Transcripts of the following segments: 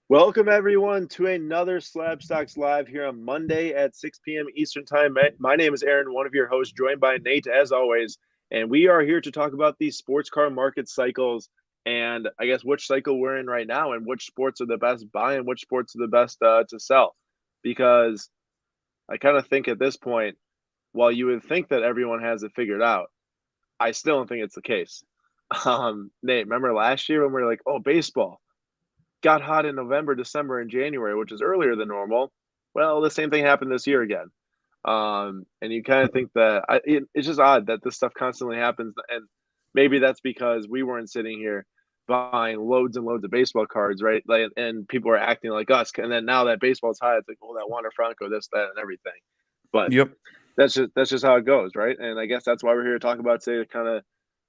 Welcome everyone to another SlabStox Live here on Monday at 6 p.m. Eastern Time. My name is Aaron, one of your hosts, joined by Nate as always, and we are here to talk about the sports car market cycles and I guess which cycle we're in right now and which sports are the best buy and which sports are the best to sell. Because I kind of think at this point, while you would think that everyone has it figured out, I still don't think it's the case. Nate, remember last year when we were like, "Oh, baseball got hot in November, December, and January, which is earlier than normal." Well, the same thing happened this year again. And you kind of think that it's just odd that this stuff constantly happens. And maybe that's because we weren't sitting here buying loads and loads of baseball cards, right? Like, and people are acting like us. And then now that baseball's high, it's like, oh, that Wander Franco, this, that, and everything. But Yep. that's just how it goes, right? And I guess that's why we're here to talk about today, to kind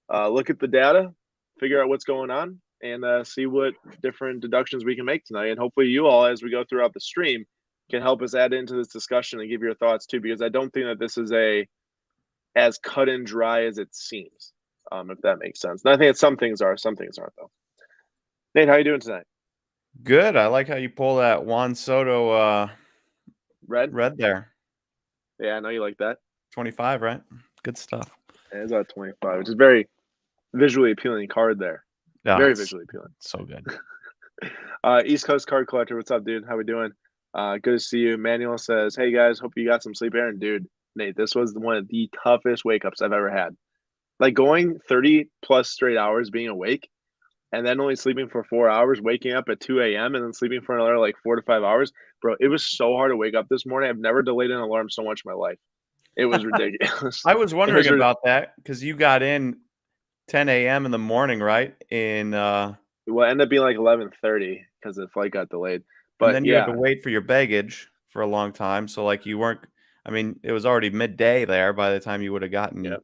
of look at the data, figure out what's going on, and see what different deductions we can make tonight. And hopefully, you all, as we go throughout the stream, can help us add into this discussion and give your thoughts too, because I don't think that this is as cut and dry as it seems, if that makes sense. And I think that some things aren't though. Nate, how you doing tonight? Good. I like how you pull that Juan Soto Red? red there. Yeah, I know you like that. 25, right? Good stuff. It's about 25, which is very visually appealing card there. Yeah, Very it's visually appealing. so good. East Coast Card Collector, what's up, dude? How we doing? Good to see you. Manuel says, "Hey guys, hope you got some sleep, Aaron." Dude, Nate, this was one of the toughest wake ups I've ever had. Like going 30 plus straight hours being awake and then only sleeping for 4 hours, waking up at 2 a.m. and then sleeping for another like 4 to 5 hours. Bro, it was so hard to wake up this morning. I've never delayed an alarm so much in my life. It was ridiculous. I was It wondering was about that because you got in 10 a.m. in the morning, right? well, it ended up being like 11:30 because the flight got delayed. And But then you had to yeah, wait for your baggage for a long time. So like you weren't. I mean, it was already midday there by the time you would have yeah. gotten,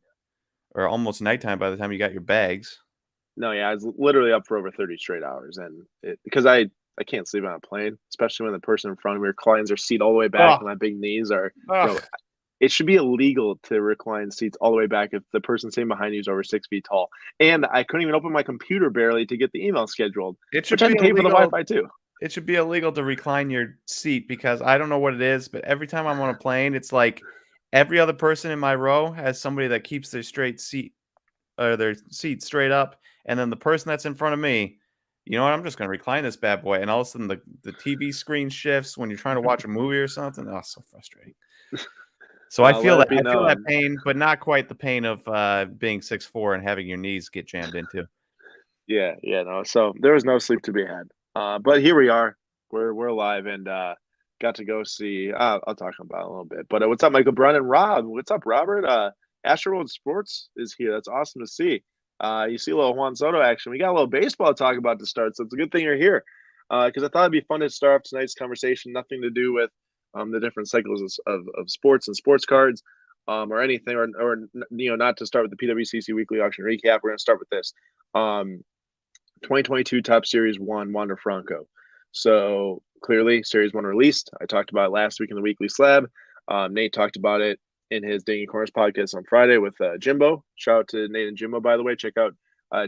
or almost nighttime by the time you got your bags. No, yeah, I was literally up for over 30 straight hours, and because I can't sleep on a plane, especially when the person in front of me reclines their seat all the way back, Oh, and my big knees are, bro. ugh. It should be illegal to recline seats all the way back if the person sitting behind you is over 6 feet tall. And I couldn't even open my computer barely to get the email scheduled, It which should I be had to pay for the illegal. Wi-Fi too. It should be illegal to recline your seat because I don't know what it is, but every time I'm on a plane, it's like every other person in my row has somebody that keeps their straight seat or their seat straight up, and then the person that's in front of me, you know what? I'm just going to recline this bad boy, and all of a sudden the TV screen shifts when you're trying to watch a movie or something. Oh, so frustrating. So I Well, feel let that it be known. pain, but not quite the pain of being 6'4" and having your knees get jammed into. Yeah, yeah, no. So there was no sleep to be had. But here we are. We're live and got to go see. I'll talk about it a little bit. But what's up, Michael Brown and Rob? What's up, Robert? Astroworld Sports is here. That's awesome to see. You see a little Juan Soto action. We got a little baseball to talk about to start, so it's a good thing you're here. Because I thought it'd be fun to start off tonight's conversation. Nothing to do with the different cycles of sports and sports cards, or anything, or not to start with the PWCC weekly auction recap. We're going to start with this. 2022 Top Series 1 Wander Franco. So clearly, Series 1 released. I talked about it last week in the Weekly Slab. Nate talked about it in his Dinging Corners podcast on Friday with Jimbo. Shout out to Nate and Jimbo, by the way. Check out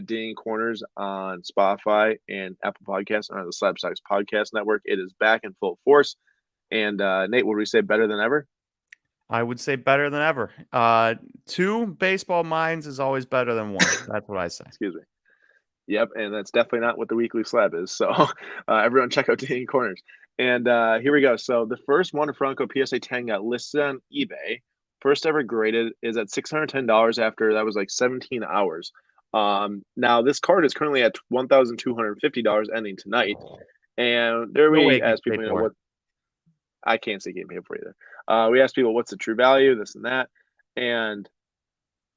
Dinging Corners on Spotify and Apple Podcasts on the SlabStox Podcast Network. It is back in full force. And Nate, would we say better than ever? I would say better than ever. Two baseball minds is always better than one. That's what I say. Excuse me. Yep, and that's definitely not what the weekly slab is. So everyone check out Dating Corners. And here we go. So the first Wander Franco PSA 10 got listed on eBay. First ever graded is at $610 after that was like 17 hours. Now this card is currently at $1,250 ending tonight. And there No way we it gets ask people, paid for. what I can't see getting paid for either. We asked people what's the true value, this and that. And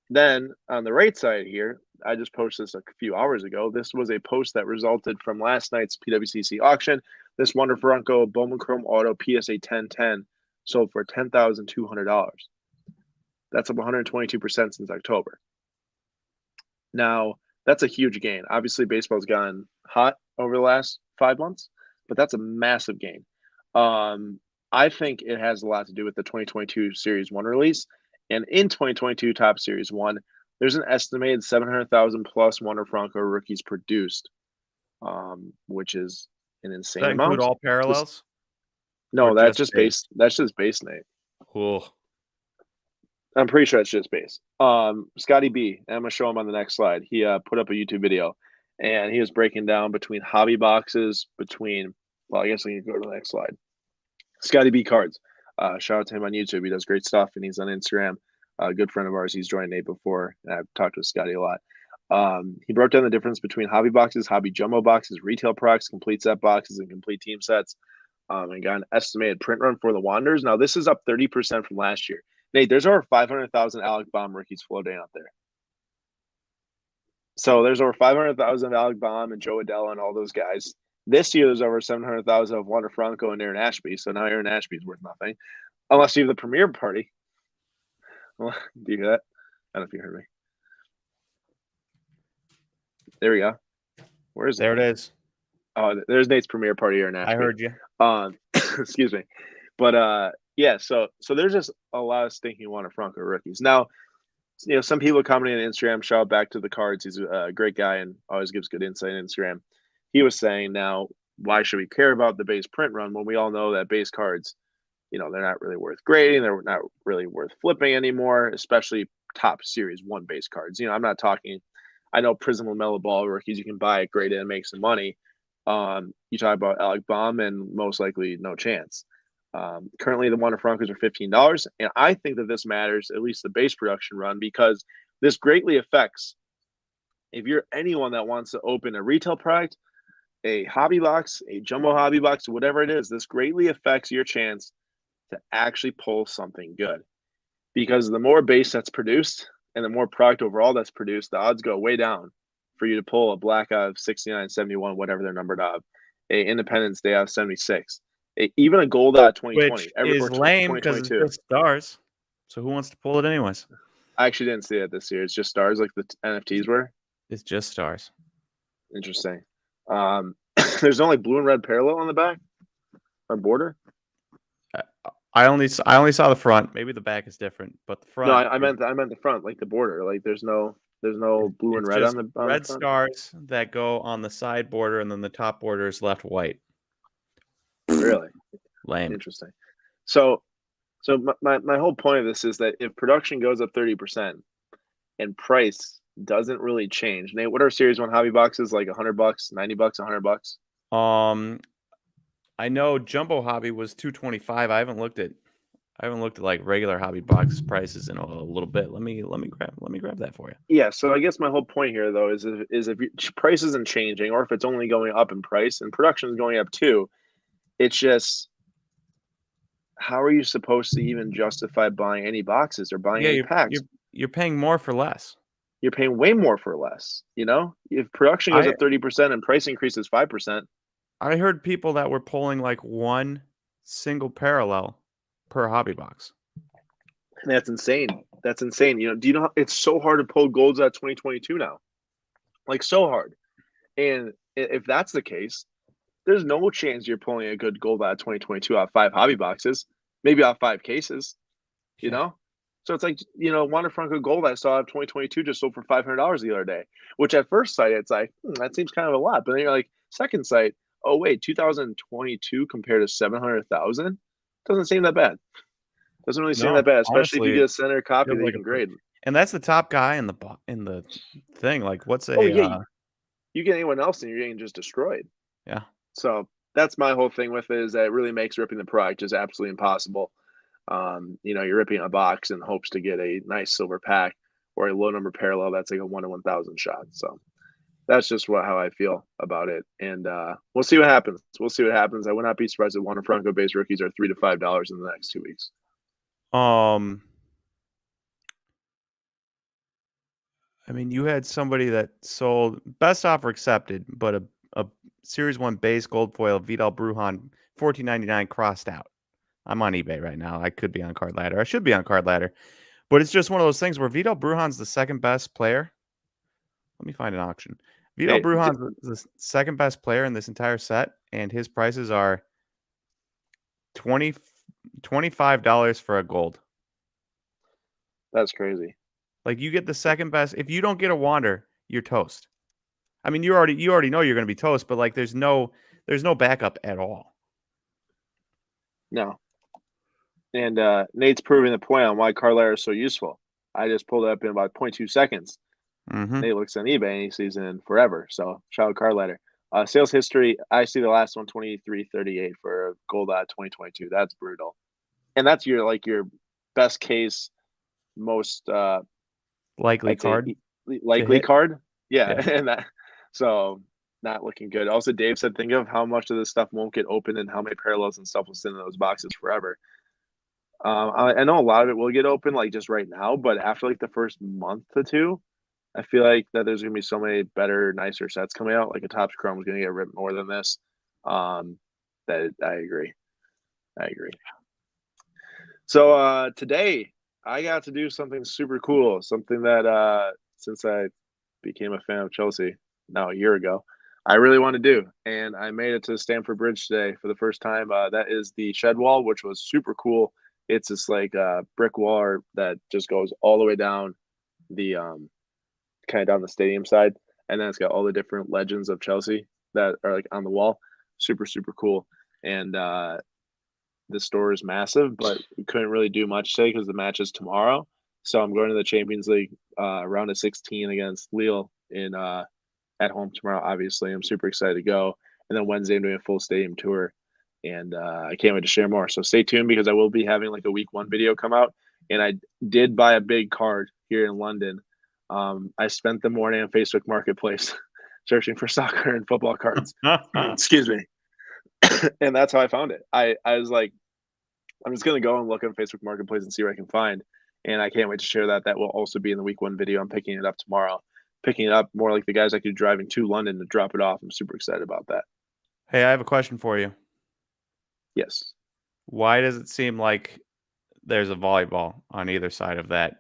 then on the right side here, I just posted this a few hours ago. This was a post that resulted from last night's PWCC auction. This Wander Franco Bowman Chrome Auto PSA 1010 sold for $10,200. That's up 122% since October. Now, that's a huge gain. Obviously, baseball's gone hot over the last 5 months, but that's a massive gain. I think it has a lot to do with the 2022 Series 1 release. And in 2022 Top Series 1, there's an estimated 700,000 plus Wander Franco rookies produced, which is an Does insane that include amount. all parallels? Or No, that's just base. That's just base, Nate. Cool. I'm pretty sure it's just base. Scotty B, and I'm gonna show him on the next slide. He put up a YouTube video, and he was breaking down between hobby boxes, well, I guess we can go to the next slide. Scotty B cards. Shout out to him on YouTube. He does great stuff, and he's on Instagram. A good friend of ours. He's joined Nate before, and I've talked with Scotty a lot. He broke down the difference between hobby boxes, hobby jumbo boxes, retail products, complete set boxes, and complete team sets. And got an estimated print run for the Wanderers. Now, this is up 30% from last year. Nate, there's over 500,000 Alec Baum rookies floating out there. So there's over 500,000 of Alec Baum and Joe Adell and all those guys. This year, there's over 700,000 of Wander Franco and Aaron Ashby. So now Aaron Ashby's worth nothing, unless you have the premiere party. Well, do you hear that? I don't know if you heard me. There we go. Where is it? There it is. Oh, there's Nate's premiere party, Aaron Ashby. I heard you. Excuse me. But yeah, so there's just a lot of stinking Wander Franco rookies. Now, some people commenting on Instagram, shout out back to the cards. He's a great guy and always gives good insight on Instagram. He was saying, now, why should we care about the base print run when we all know that base cards, they're not really worth grading. They're not really worth flipping anymore, especially top series 1 base cards. I'm not talking, I know Prism LaMelo Ball rookies, you can buy it, grade it, and make some money. You talk about Alec Baum and most likely no chance. Currently, the Wander Francos are $15, and I think that this matters, at least the base production run, because this greatly affects if you're anyone that wants to open a retail product, a hobby box, a jumbo hobby box, whatever it is. This greatly affects your chance to actually pull something good, because the more base that's produced and the more product overall that's produced, the odds go way down for you to pull a black out of 69, 71, whatever they're numbered of, a Independence Day out of 76. Even a gold out of 2020. Which is lame because it's just stars. So who wants to pull it anyways? I actually didn't see it this year. It's just stars like the NFTs were. It's just stars. Interesting. There's only blue and red parallel on the back or border. I only saw the front. Maybe the back is different, but the front. No, I meant the front, like the border. Like there's no blue and red on the red the front. Stars that go on the side border, and then the top border is left white. Really lame. Interesting. So my whole point of this is that if production goes up 30% and price doesn't really change. Nate, what are Series 1 hobby boxes like? $100, $90, $100? I know Jumbo Hobby was $225. I haven't looked at like regular hobby box prices in a little bit. Let me grab that for you. Yeah, so I guess my whole point here though is if price isn't changing, or if it's only going up in price and production is going up too, it's just, how are you supposed to even justify buying any boxes or buying any packs? You're paying more for less. You're paying way more for less. If production goes up 30% and price increases 5%. I heard people that were pulling like one single parallel per hobby box. And that's insane. That's insane. Do you know it's so hard to pull golds out of 2022 now? Like, so hard. And if that's the case, there's no chance you're pulling a good gold out of 2022 out of 5 hobby boxes, maybe out of 5 cases, you know? So it's like, Wander Franco gold I saw of 2022 just sold for $500 the other day, which at first sight, it's like, that seems kind of a lot. But then you're like, second sight, oh, wait, 2022 compared to 700,000 doesn't seem that bad. Doesn't really seem that bad, especially honestly, if you get a center copy that you can grade. And that's the top guy in the thing. Like, what's a? Oh yeah, you get anyone else and you're getting just destroyed. Yeah. So that's my whole thing with it, is that it really makes ripping the product just absolutely impossible. You're ripping a box in hopes to get a nice silver pack or a low number parallel that's like a 1 in 1,000 shot. So that's just how I feel about it. And we'll see what happens. I would not be surprised if Wander Franco base rookies are $3 to $5 in the next 2 weeks. I mean, you had somebody that sold best offer accepted, but a Series 1 base gold foil Vidal Brujan $14.99 crossed out. I'm on eBay right now. I could be on Card Ladder. I should be on Card Ladder. But it's just one of those things where Vidal Brujan's the second best player. Let me find an auction. Vidal Brujan's the second best player in this entire set, and his prices are $25 for a gold. That's crazy. Like, you get the second best. If you don't get a Wander, you're toast. I mean, you already know you're going to be toast, but like, there's no there's no backup at all. No. And Nate's proving the point on why car ladder is so useful. I just pulled it up in about 0.2 seconds. Mm-hmm. Nate looks on eBay and he sees it in forever. So shout out car ladder. Sales history, I see the last one 2338 for gold 2022. That's brutal. And that's your best case, most Likely I'd say card. likely card. Yeah. Yeah. And that so not looking good. Also, Dave said think of how much of this stuff won't get opened and how many parallels and stuff will sit in those boxes forever. I know a lot of it will get open like just right now, but after like the first month to two, I feel like that there's gonna be so many better, nicer sets coming out. Like a Topps Chrome is gonna get ripped more than this. That I agree. I agree. So today I got to do something super cool, something that since I became a fan of Chelsea now a year ago, I really want to do. And I made it to Stamford Bridge today for the first time. That is the shed wall, which was super cool. It's this like brick wall that just goes all the way down the kind of down the stadium side, and then it's got all the different legends of Chelsea that are like on the wall. Super, super cool. And the store is massive, but we couldn't really do much today because the match is tomorrow. So I'm going to the Champions League round of 16 against Lille in at home tomorrow. Obviously, I'm super excited to go. And then Wednesday, I'm doing a full stadium tour, and I can't wait to share more. So stay tuned because I will be having like a week one video come out. And I did buy a big card here in London. I spent the morning on Facebook Marketplace searching for soccer and football cards. Excuse me. And that's how I found it. I was like, I'm just gonna go and look on Facebook Marketplace and see what I can find. And I can't wait to share that. That will also be in the week one video. I'm picking it up tomorrow. Picking it up more like the guys I could be driving to London to drop it off. I'm super excited about that. Hey, I have a question for you. Yes. Why does it seem like there's a volleyball on either side of that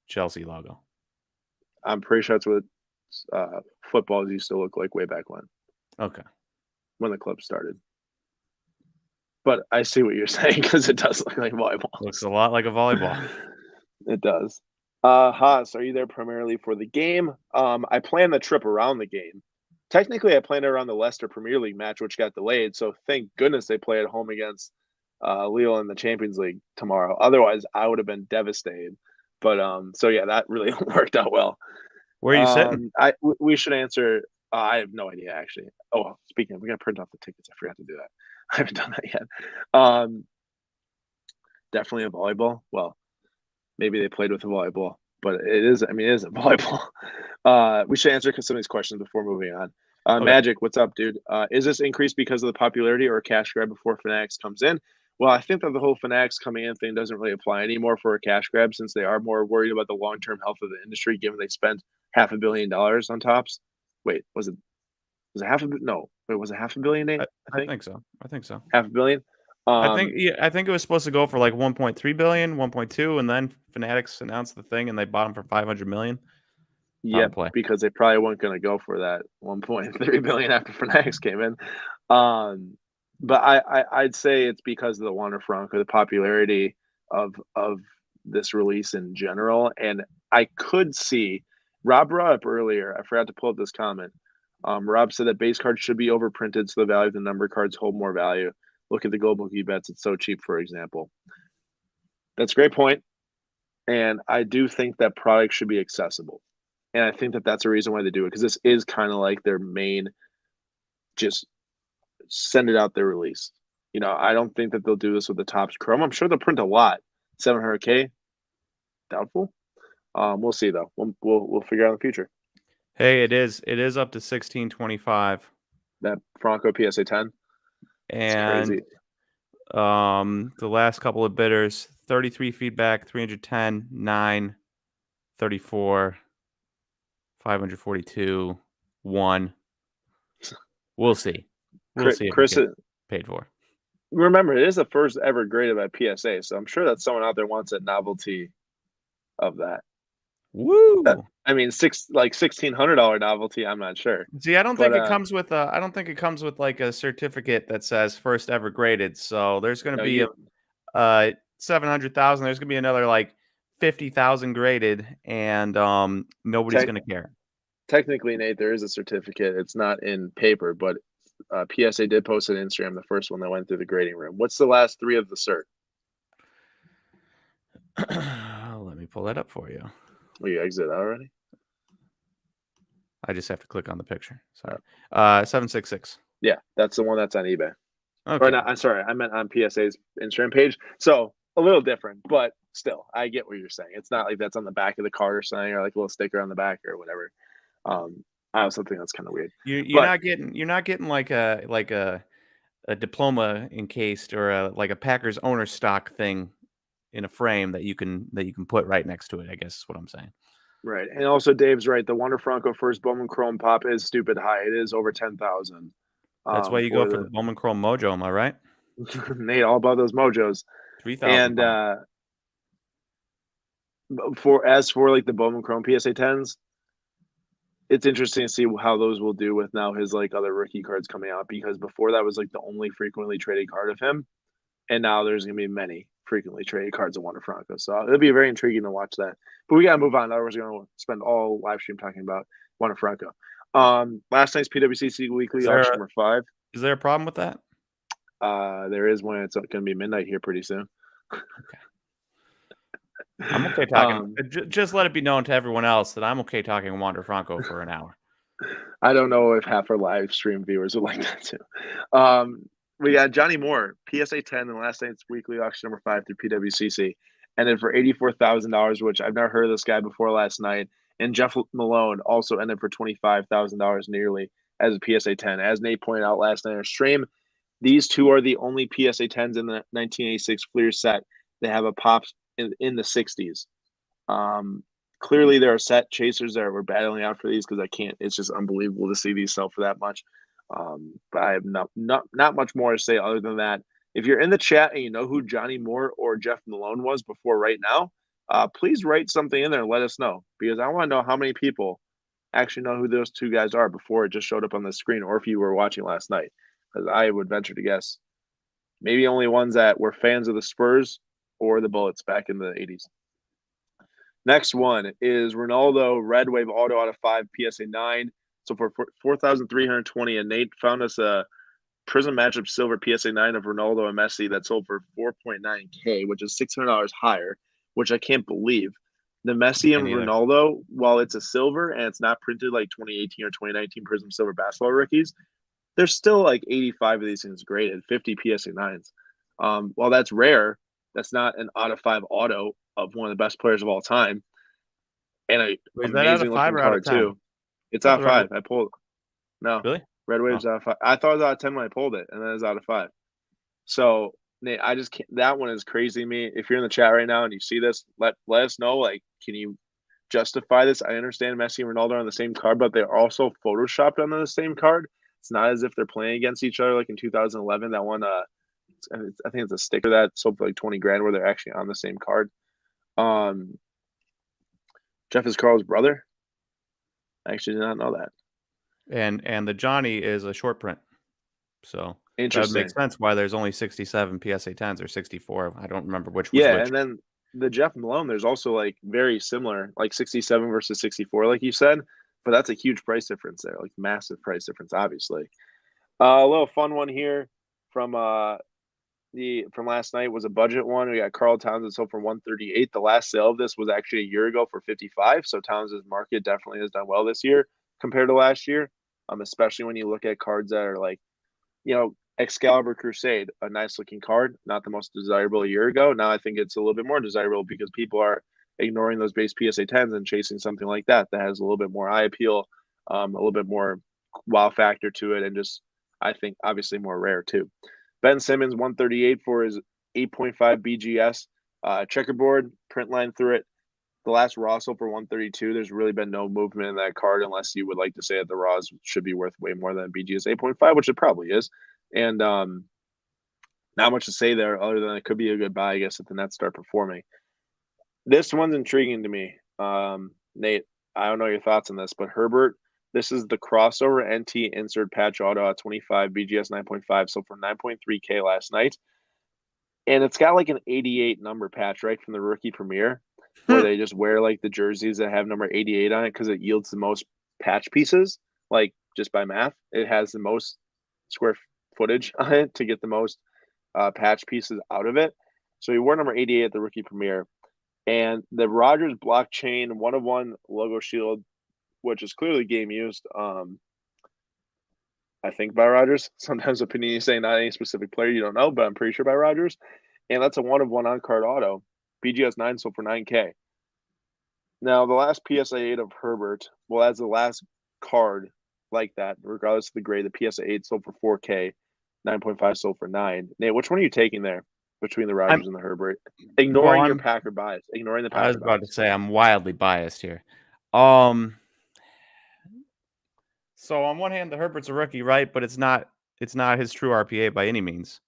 Chelsea logo? I'm pretty sure that's what footballs used to look like way back Okay. when the club started. But I see what you're saying because it does look like volleyball. Looks a lot like a volleyball. It does. Haas, are you there primarily for the game? I planned the trip around the game. Technically, I planned it around the Leicester Premier League match, which got delayed. So thank goodness they play at home against Lille in the Champions League tomorrow. Otherwise, I would have been devastated. But so yeah, that really worked out well. Where are you sitting? We should answer. I have no idea actually. Oh, speaking of, we got to print off the tickets. I forgot to do that. I haven't done that yet. Definitely a volleyball. Well, maybe they played with a volleyball, but it is. I mean, it is a volleyball. We should answer some of these questions before moving on. Okay. Magic, what's up, dude? Is this increase because of the popularity or a cash grab before Fanatics comes in? Well, I think that the whole Fanatics coming in thing doesn't really apply anymore for a cash grab since they are more worried about the long-term health of the industry, given they spent $500 million on Tops. Wait, was it half a no? Wait, was it $500 million? Nate? I think so. I think so. $500 million. I think it was supposed to go for like 1.3 billion, 1.2, and then Fanatics announced the thing and they bought them for 500 million. Yeah, because they probably weren't going to go for that 1.3 billion after Fanatics came in. But I'd say it's because of the Wander Franco, the popularity of this release in general. And I could see Rob brought up earlier. I forgot to pull up this comment. Rob said that base cards should be overprinted so the value of the number cards hold more value. Look at the gold bookie bets; it's so cheap, for example. That's a great point, and I do think that products should be accessible. And I think that that's a reason why they do it because this is kind of like their main, just send it out there release. You know, I don't think that they'll do this with the Topps Chrome. I'm sure they'll print a lot. 700K, doubtful. We'll see though. We'll figure out in the future. Hey, it is up to 1625. That Franco PSA 10. And crazy. The last couple of bidders: 33 feedback, 310, 9, 34. 542, 1. We'll see. We'll see if Chris it gets paid for. Remember, it is the first ever graded by PSA, so I'm sure that someone out there wants a novelty of that. Woo! I mean, $1,600 novelty. I'm not sure. See, I don't think it comes with I don't think it comes with like a certificate that says first ever graded. So there's going to be 700,000. There's going to be another like 50,000 graded, and nobody's going to care. Technically, Nate, there is a certificate. It's not in paper, but PSA did post on Instagram, the first one that went through the grading room. What's the last 3 of the cert? Let me pull that up for you. Oh, you exit already? I just have to click on the picture. Sorry. 766. Yeah, that's the one that's on eBay. Okay. Or not, I'm sorry, I meant on PSA's Instagram page. So a little different, but still, I get what you're saying. It's not like that's on the back of the card or something, or like a little sticker on the back or whatever. I also think that's kind of weird. You're not getting like a diploma encased or like a Packers owner stock thing in a frame that you can put right next to it, I guess is what I'm saying. Right. And also Dave's right. The Wonder Franco first Bowman Chrome pop is stupid high. It is over 10,000. That's why you go for the Bowman Chrome Mojo, am I right? Nate, all about those mojos. 3,000. And for like the Bowman Chrome PSA 10s, it's interesting to see how those will do with now his like other rookie cards coming out, because before that was like the only frequently traded card of him. And now there's going to be many frequently traded cards of Wonder Franco. So it'll be very intriguing to watch that. But we got to move on. Otherwise, we're going to spend all live stream talking about Wonder Franco. Last night's PWCC weekly auction number 5. Is there a problem with that? There is one. It's going to be midnight here pretty soon. Okay. I'm okay talking. Just let it be known to everyone else that I'm okay talking Wander Franco for an hour. I don't know if half our live stream viewers would like that too. We got Johnny Moore, PSA 10, in last night's weekly auction number 5 through PWCC, ended for $84,000, which I've never heard of this guy before last night. And Jeff Malone also ended for $25,000 nearly as a PSA 10. As Nate pointed out last night in our stream, these two are the only PSA 10s in the 1986 Fleer set that have a pop in the 60s. Clearly, there are set chasers that were battling out for these because it's just unbelievable to see these sell for that much. But I have not much more to say other than that. If you're in the chat and you know who Johnny Moore or Jeff Malone was before right now, please write something in there and let us know, because I want to know how many people actually know who those two guys are before it just showed up on the screen, or if you were watching last night, because I would venture to guess maybe only ones that were fans of the Spurs or the Bullets back in the 80s. Next one is Ronaldo Red Wave Auto out of 5 PSA 9. So for 4,320, and Nate found us a Prism Matchup Silver PSA 9 of Ronaldo and Messi that sold for 4.9K, which is $600 higher, which I can't believe. The Messi and Ronaldo, while it's a silver and it's not printed like 2018 or 2019 Prism Silver basketball rookies, there's still like 85 of these things graded, 50 PSA 9s. While that's rare, that's not an out of 5 auto of one of the best players of all time. And an amazing looking card too. It's out of 5. I pulled. No, really? Red Wave's out of 5. I thought it was out of 10 when I pulled it, and then it's out of 5. So Nate, I just can't. That one is crazy to me. If you're in the chat right now and you see this, let us know. Like, can you justify this? I understand Messi and Ronaldo are on the same card, but they're also photoshopped onto the same card. It's not as if they're playing against each other like in 2011. That one, I think it's a sticker that sold for like 20 grand where they're actually on the same card. Jeff is Carl's brother. I actually did not know that. And the Johnny is a short print. So that would make sense why there's only 67 PSA 10s or 64. I don't remember which was which. And then the Jeff Malone, there's also like very similar, like 67 versus 64, like you said. But that's a huge price difference there, like massive price difference, obviously. A little fun one here from last night was a budget one. We got Carl Towns that sold for 138. The last sale of this was actually a year ago for 55. So Towns' market definitely has done well this year compared to last year. Especially when you look at cards that are like, Excalibur Crusade, a nice looking card, not the most desirable a year ago. Now I think it's a little bit more desirable because people are ignoring those base PSA 10s and chasing something like that has a little bit more eye appeal, a little bit more wow factor to it, and just, I think, obviously more rare too. Ben Simmons, 138 for his 8.5 BGS checkerboard print line through it. The last raw sold for 132. There's really been no movement in that card unless you would like to say that the raws should be worth way more than BGS 8.5, which it probably is. And not much to say there other than it could be a good buy, I guess, if the Nets start performing. This one's intriguing to me. Nate, I don't know your thoughts on this, but Herbert, this is the crossover NT insert patch auto at 25 BGS 9.5, so for 9.3K last night. And it's got like an 88 number patch right from the rookie premiere, where they just wear like the jerseys that have number 88 on it because it yields the most patch pieces, like just by math. It has the most square footage on it to get the most patch pieces out of it. So he wore number 88 at the rookie premiere. And the Rogers blockchain 1-of-1 logo shield, which is clearly game used, I think by Rogers. Sometimes Panini saying not any specific player, you don't know, but I'm pretty sure by Rogers. And that's a 1-of-1 on-card auto. BGS 9 sold for $9K. Now, the last PSA 8 of Herbert, well, as the last card like that, regardless of the grade, the PSA 8 sold for $4K, 9.5 sold for $9. Nate, which one are you taking there between the Rogers and the Herbert? Ignoring your Packer bias. Ignoring the Packer bias. I was about to say I'm wildly biased here. So on one hand, the Herbert's a rookie, right? But it's not his true RPA by any means.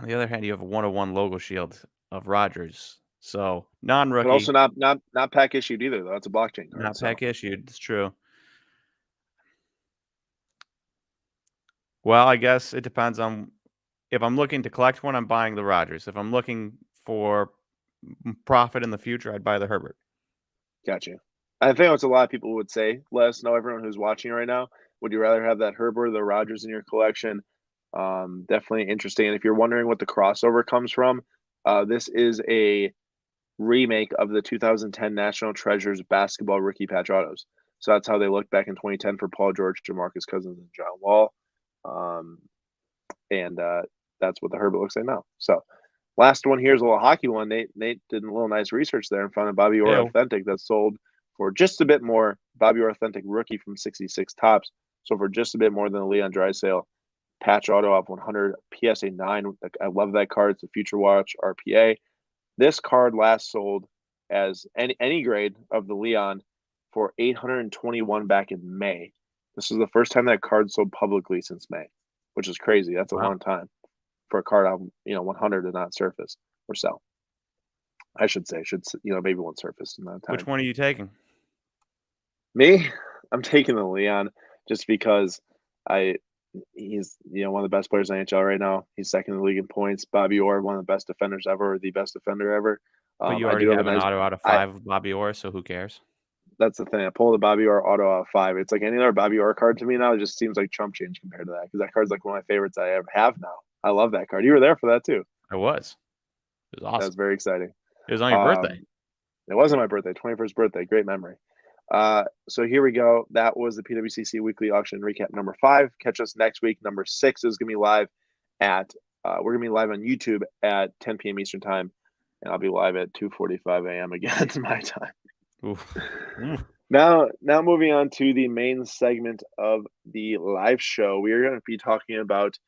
On the other hand, you have a 1-of-1 logo shield of Rogers. So non-rookie. But also not pack issued either, though. That's a blockchain card. Not pack issued. It's true. Well, I guess it depends on if I'm looking to collect one, I'm buying the Rogers. If I'm looking for profit in the future, I'd buy the Herbert. Gotcha. I think what a lot of people would say. Let us know, everyone who's watching right now. Would you rather have that Herbert or the Rogers in your collection? Definitely interesting. And if you're wondering what the crossover comes from, this is a remake of the 2010 National Treasures basketball rookie patch autos. So that's how they looked back in 2010 for Paul George, DeMarcus Cousins, and John Wall. And that's what the Herbert looks like now. So last one here is a little hockey one. Nate did a little nice research there and found a Bobby Orr Authentic that sold for just a bit more. Bobby Orr Authentic rookie from 66 Tops. So for just a bit more than the Leon Draisaitl patch auto of 100 PSA 9. I love that card. It's a Future Watch RPA. This card last sold as any grade of the Leon for $821 back in May. This is the first time that card sold publicly since May, which is crazy. That's a long time for a card out, 100 to not surface or sell. I should say, maybe one surface in that time. Which one are you taking? Me? I'm taking the Leon just because he's one of the best players in the NHL right now. He's second in the league in points. Bobby Orr, one of the best defenders ever, or the best defender ever. But you already have an auto out of 5 of Bobby Orr, so who cares? That's the thing. I pulled the Bobby Orr auto out of 5. It's like any other Bobby Orr card to me now. It just seems like chump change compared to that, because that card's like one of my favorites I ever have now. I love that card. You were there for that too. I was. It was awesome. That's very exciting. It was on your birthday. It wasn't my birthday. 21st birthday. Great memory. So here we go. That was the PWCC weekly auction recap number 5. Catch us next week. Number 6 is gonna be live at we're gonna be live on YouTube at 10 p.m. Eastern time, and I'll be live at 2:45 a.m. again. It's my time. Oof. Now moving on to the main segment of the live show, we are going to be talking about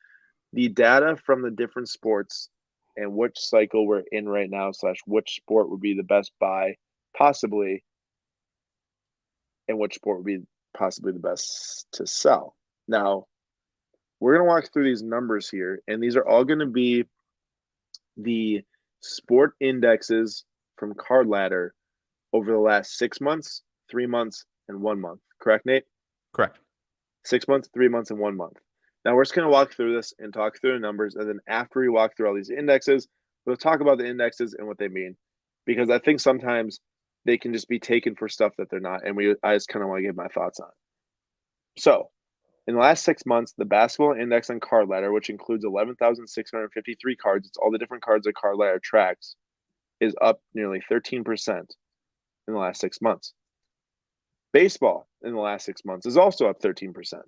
the data from the different sports and which cycle we're in right now, / which sport would be the best buy possibly, and which sport would be possibly the best to sell. Now, we're going to walk through these numbers here, and these are all going to be the sport indexes from Card Ladder over the last 6 months, 3 months, and 1 month. Correct, Nate? Correct. 6 months, 3 months, and 1 month. Now, we're just going to walk through this and talk through the numbers, and then after we walk through all these indexes, we'll talk about the indexes and what they mean, because I think sometimes they can just be taken for stuff that they're not, and I just kind of want to give my thoughts on it. So, in the last 6 months, the basketball index on Card Ladder, which includes 11,653 cards, it's all the different cards that Card Ladder tracks, is up nearly 13% in the last 6 months. Baseball in the last 6 months is also up 13%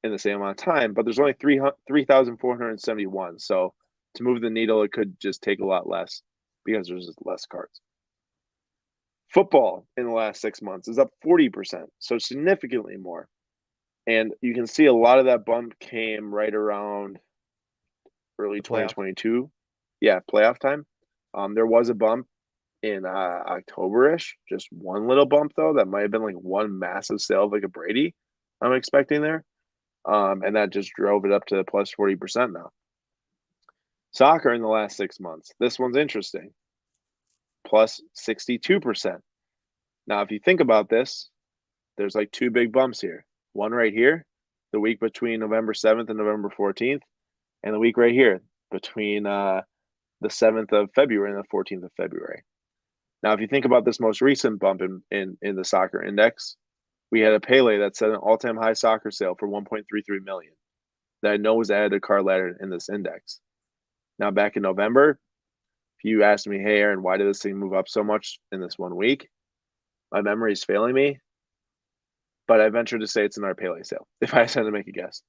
in the same amount of time, but there's only 3,471. So to move the needle, it could just take a lot less because there's just less cards. Football in the last 6 months is up 40%, so significantly more. And you can see a lot of that bump came right around early 2022. Yeah, playoff time. There was a bump in October-ish, just one little bump though. That might have been like one massive sale of like a Brady I'm expecting there. And that just drove it up to plus 40% now. Soccer in the last 6 months. This one's interesting. Plus 62%. Now, if you think about this, there's like 2 big bumps here. One right here, the week between November 7th and November 14th, and the week right here between the 7th of February and the 14th of February. Now, if you think about this most recent bump in the soccer index, We had a Pele that set an all-time high soccer sale for 1.33 million that I know was added to card ladder in this index. Now, back in November, if you asked me, hey, Aaron, why did this thing move up so much in this 1 week? My memory is failing me, but I venture to say it's another Pele sale, if I had to make a guess.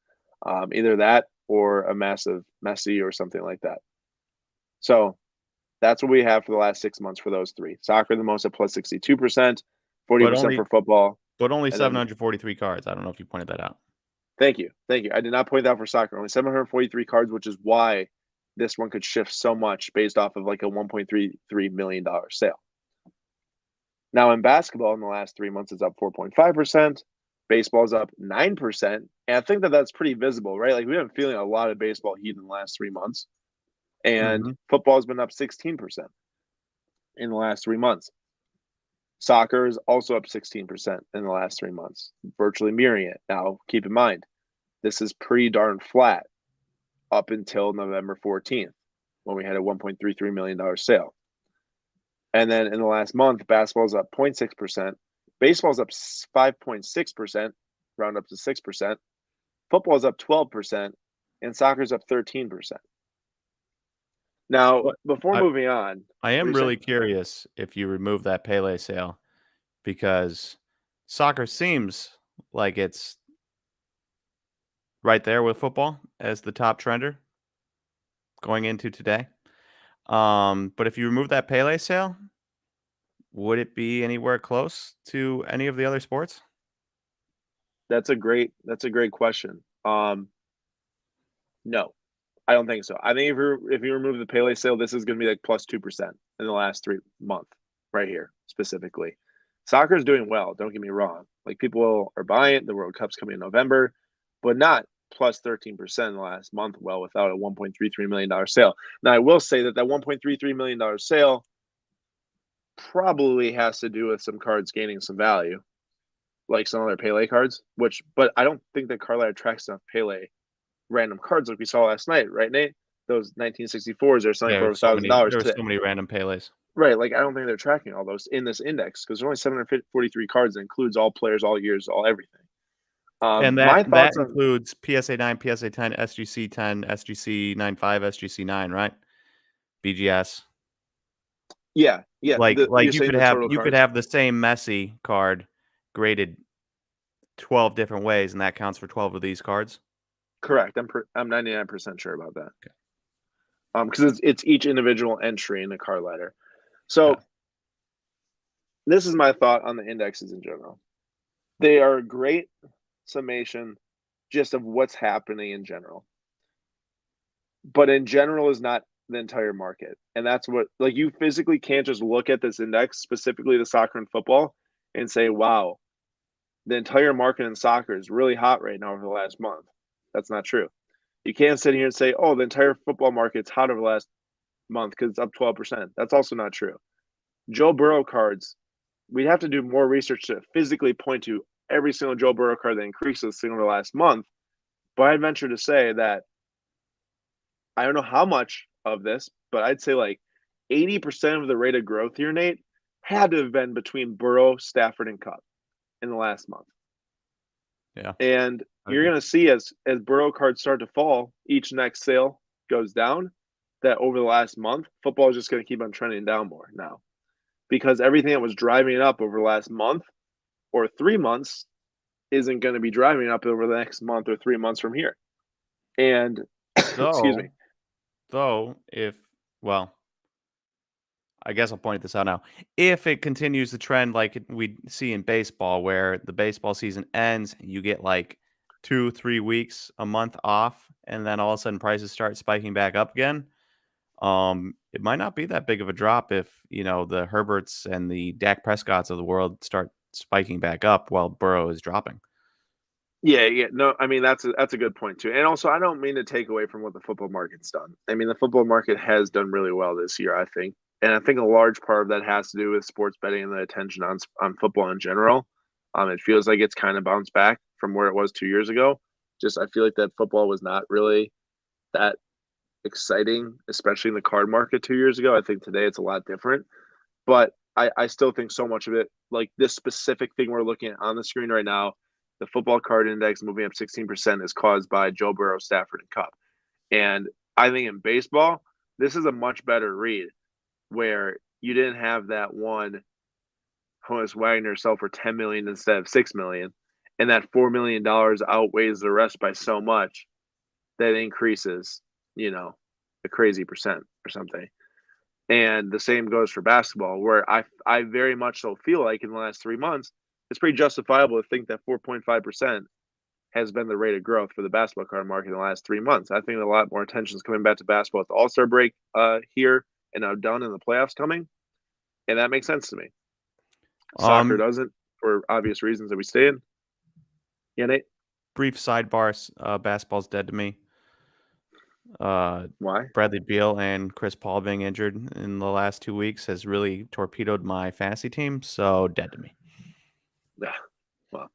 Either that or a massive Messi or something like that. So that's what we have for the last 6 months for those three. Soccer the most at plus 62%, 40% for football. But only and then 743 cards. I don't know if you pointed that out. Thank you. Thank you. I did not point that out for soccer. Only 743 cards, which is why this one could shift so much based off of like a $1.33 million sale. Now, in basketball, in the last 3 months, it's up 4.5%. Baseball is up 9%. And I think that that's pretty visible, right? Like, we've been feeling a lot of baseball heat in the last 3 months. And football has been up 16% in the last 3 months. Soccer is also up 16% in the last 3 months, virtually mirroring it. Now, keep in mind, this is pretty darn flat up until November 14th when we had a $1.33 million sale. And then in the last month, basketball is up 0.6%. Baseball is up 5.6%, round up to 6%. Football is up 12%, and soccer is up 13%. Now, before moving on, I am really curious if you remove that Pele sale, because soccer seems like it's right there with football as the top trender going into today. But if you remove that Pele sale, would it be anywhere close to any of the other sports? That's a great question. No, I don't think so. I think if you remove the Pele sale, this is going to be like plus 2% in the last 3 months, right here specifically. Soccer is doing well. Don't get me wrong. Like, people are buying it. The World Cup's coming in November, but not plus 13% in the last month. Well, without a $1.33 million sale. Now, I will say that $1.33 million sale probably has to do with some cards gaining some value, like some other Pele cards. But I don't think that card ladder tracks enough Pele random cards like we saw last night, right, Nate? Those 1964s are selling for $1,000 There were today. so many random Peles. Right, like, I don't think they're tracking all those in this index because there's only 743 cards. That includes all players, all years, all everything. And My that thoughts on includes PSA 9, PSA 10, SGC 10, SGC 95, SGC 9, right? BGS. yeah. Like You're you saying could the have total cards? the same Messi card graded 12 different ways, and that counts for 12 of these cards. Correct. I'm 99% sure about that. Okay. Because it's each individual entry in the card ladder. So this is my thought on the indexes in general. They are a great summation just of what's happening in general. But in general is not the entire market. And that's what, like, you physically can't just look at this index, specifically the soccer and football, and say, wow, the entire market in soccer is really hot right now over the last month. That's not true. You can't sit here and say, oh, the entire football market's hot over the last month because it's up 12%. That's also not true. Joe Burrow cards, we'd have to do more research to physically point to every single Joe Burrow card that increases over the last month. But I'd venture to say that I don't know how much of this, but I'd say like 80% of the rate of growth here, Nate, had to have been between Burrow, Stafford, and Cup in the last month. Yeah. And you're going to see as Burrow cards start to fall, each next sale goes down, that over the last month, football is just going to keep on trending down more now. Because everything that was driving it up over the last month or 3 months isn't going to be driving up over the next month or 3 months from here. And excuse me. Though, I guess I'll point this out now. If it continues the trend like we see in baseball, where the baseball season ends, you get like 2-3 weeks, a month off, and then all of a sudden prices start spiking back up again. It might not be that big of a drop if, the Herberts and the Dak Prescotts of the world start spiking back up while Burrow is dropping. Yeah. No, I mean, that's a good point too. And also, I don't mean to take away from what the football market's done. I mean, the football market has done really well this year, I think. And I think a large part of that has to do with sports betting and the attention on football in general. It feels like it's kind of bounced back from where it was 2 years ago. Just, I feel like that football was not really that exciting, especially in the card market 2 years ago. I think today it's a lot different. But I still think so much of it, like this specific thing we're looking at on the screen right now, the football card index moving up 16% is caused by Joe Burrow, Stafford, and Cup. And I think in baseball, this is a much better read where you didn't have that one Honus Wagner sell for 10 million instead of 6 million, and that $4 million outweighs the rest by so much that increases, a crazy percent or something. And the same goes for basketball, where I very much so feel like in the last 3 months, it's pretty justifiable to think that 4.5% has been the rate of growth for the basketball card market in the last 3 months. I think a lot more attention is coming back to basketball with the All-Star break here and now done in the playoffs coming. And that makes sense to me. Soccer doesn't, for obvious reasons that we stay in. Yeah, Nate? Brief sidebar, basketball's dead to me. Why? Bradley Beal and Chris Paul being injured in the last 2 weeks has really torpedoed my fantasy team, so dead to me. Yeah. Well,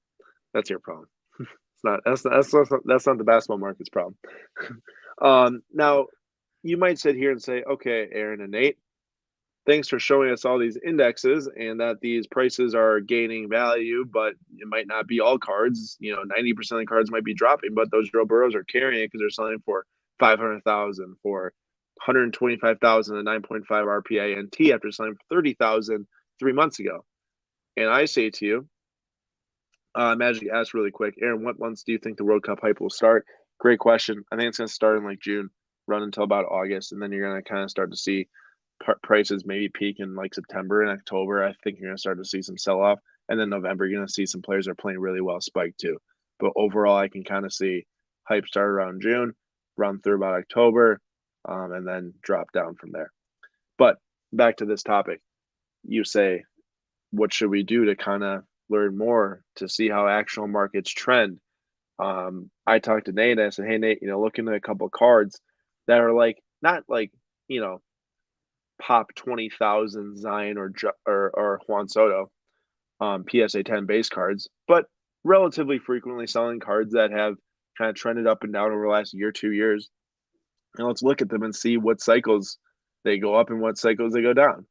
that's your problem. That's not the basketball market's problem. Now, you might sit here and say, okay, Aaron and Nate, thanks for showing us all these indexes and that these prices are gaining value, but it might not be all cards. 90% of the cards might be dropping, but those Joe Burrows are carrying it because they're selling for 500,000, for 125,000 at 9.5 RPA and T after selling for 30,000 3 months ago. And I say to you, Magic asked really quick, Aaron, what months do you think the World Cup hype will start? Great question. I think it's going to start in like June, run until about August, and then you're going to kind of start to see prices maybe peak in like September and October. I think you're going to start to see some sell off, and then November you're going to see some players that are playing really well spike too. But overall, I can kind of see hype start around June, run through about October, and then drop down from there. But back to this topic, you say, what should we do to kind of learn more to see how actual markets trend? I talked to Nate and I said, hey, Nate, look into a couple of cards that are like, not like, pop 20,000 Zion or Juan Soto, PSA 10 base cards, but relatively frequently selling cards that have kind of trended up and down over the last year, 2 years. And let's look at them and see what cycles they go up and what cycles they go down.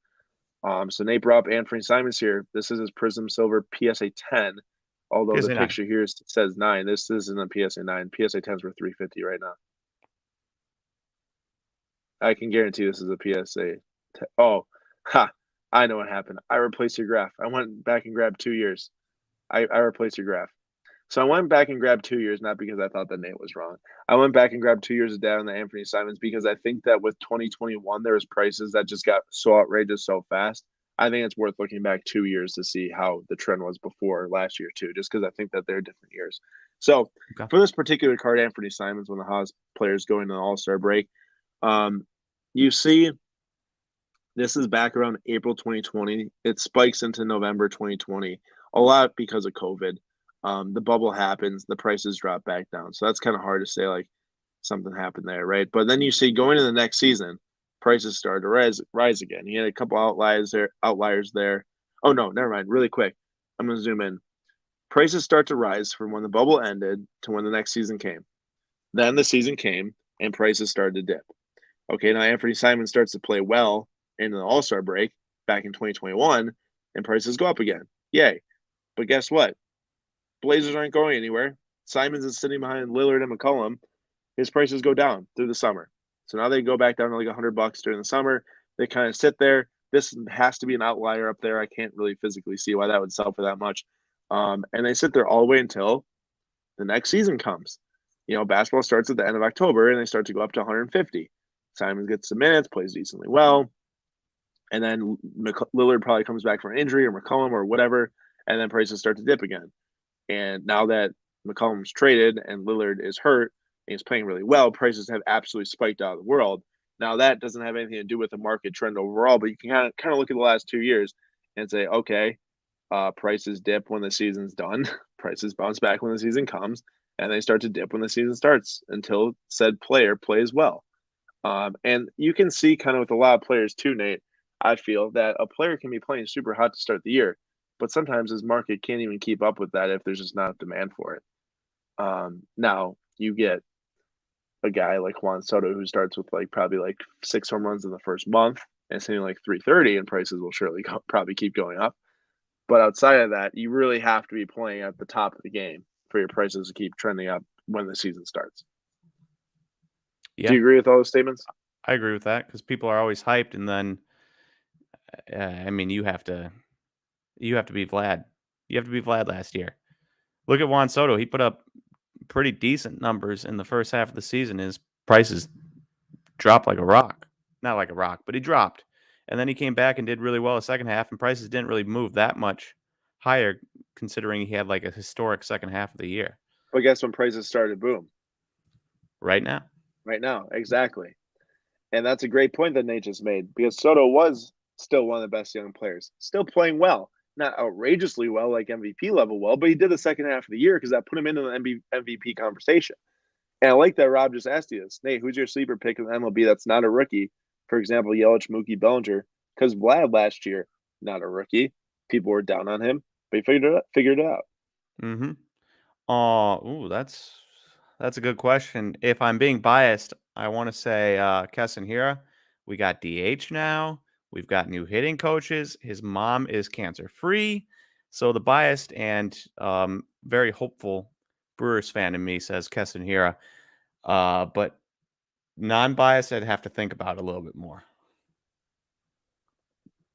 So Nate brought up Anthony Simons here. This is his Prism Silver PSA 10, although PSA the 9. picture here says 9. This isn't a PSA 9. PSA 10s were $350 right now. I can guarantee this is a PSA 10. Oh, I know what happened. I replaced your graph. I went back and grabbed 2 years. I replaced your graph. So I went back and grabbed 2 years, not because I thought that Nate was wrong. I went back and grabbed 2 years of data on the Anthony Simons because I think that with 2021, there was prices that just got so outrageous so fast. I think it's worth looking back 2 years to see how the trend was before last year too, just because I think that they're different years. So for this particular card, Anthony Simons, when the Haas players go into the All-Star break, you see this is back around April 2020. It spikes into November 2020, a lot because of COVID. The bubble happens, the prices drop back down. So that's kind of hard to say like something happened there, right? But then you see going to the next season, prices start to rise again. You had a couple outliers there. Oh no, never mind. Really quick, I'm gonna zoom in. Prices start to rise from when the bubble ended to when the next season came. Then the season came and prices started to dip. Okay, now Anthony Simon starts to play well in the All-Star break back in 2021, and prices go up again. Yay. But guess what? Blazers aren't going anywhere. Simons is sitting behind Lillard and McCollum. His prices go down through the summer. So now they go back down to like $100 during the summer. They kind of sit there. This has to be an outlier up there. I can't really physically see why that would sell for that much. And they sit there all the way until the next season comes. Basketball starts at the end of October and they start to go up to 150. Simons gets some minutes, plays decently well. And then Lillard probably comes back from an injury or McCollum or whatever. And then prices start to dip again. And now that McCollum's traded and Lillard is hurt and he's playing really well, prices have absolutely spiked out of the world. Now that doesn't have anything to do with the market trend overall, but you can kind of look at the last 2 years and say, okay, prices dip when the season's done, prices bounce back when the season comes, and they start to dip when the season starts until said player plays well. And you can see kind of with a lot of players too, Nate, I feel that a player can be playing super hot to start the year, but sometimes his market can't even keep up with that if there's just not demand for it. Now you get a guy like Juan Soto who starts with like probably like 6 home runs in the first month, and it's hitting like 330, and prices will surely probably keep going up. But outside of that, you really have to be playing at the top of the game for your prices to keep trending up when the season starts. Yeah, Do you agree with all those statements? I agree with that because people are always hyped, and then I mean, you have to be Vlad. You have to be Vlad last year. Look at Juan Soto. He put up pretty decent numbers in the first half of the season. His prices dropped like a rock. Not like a rock, but he dropped. And then he came back and did really well the second half, and prices didn't really move that much higher considering he had like a historic second half of the year. But guess when prices started boom? Right now. Right now, exactly. And that's a great point that Nate just made because Soto was still one of the best young players, still playing well, not outrageously well, like MVP level well, but he did the second half of the year because that put him into the MVP conversation. And I like that Rob just asked you this. Nate, who's your sleeper pick in MLB that's not a rookie? For example, Yelich, Mookie, Bellinger. Because Vlad last year, not a rookie. People were down on him, but he figured it out. Mm-hmm. Ooh, that's a good question. If I'm being biased, I want to say Keston Hira. We got DH now. We've got new hitting coaches. His mom is cancer free. So the biased and very hopeful Brewers fan in me says Keston Hira. But non-biased, I'd have to think about it a little bit more.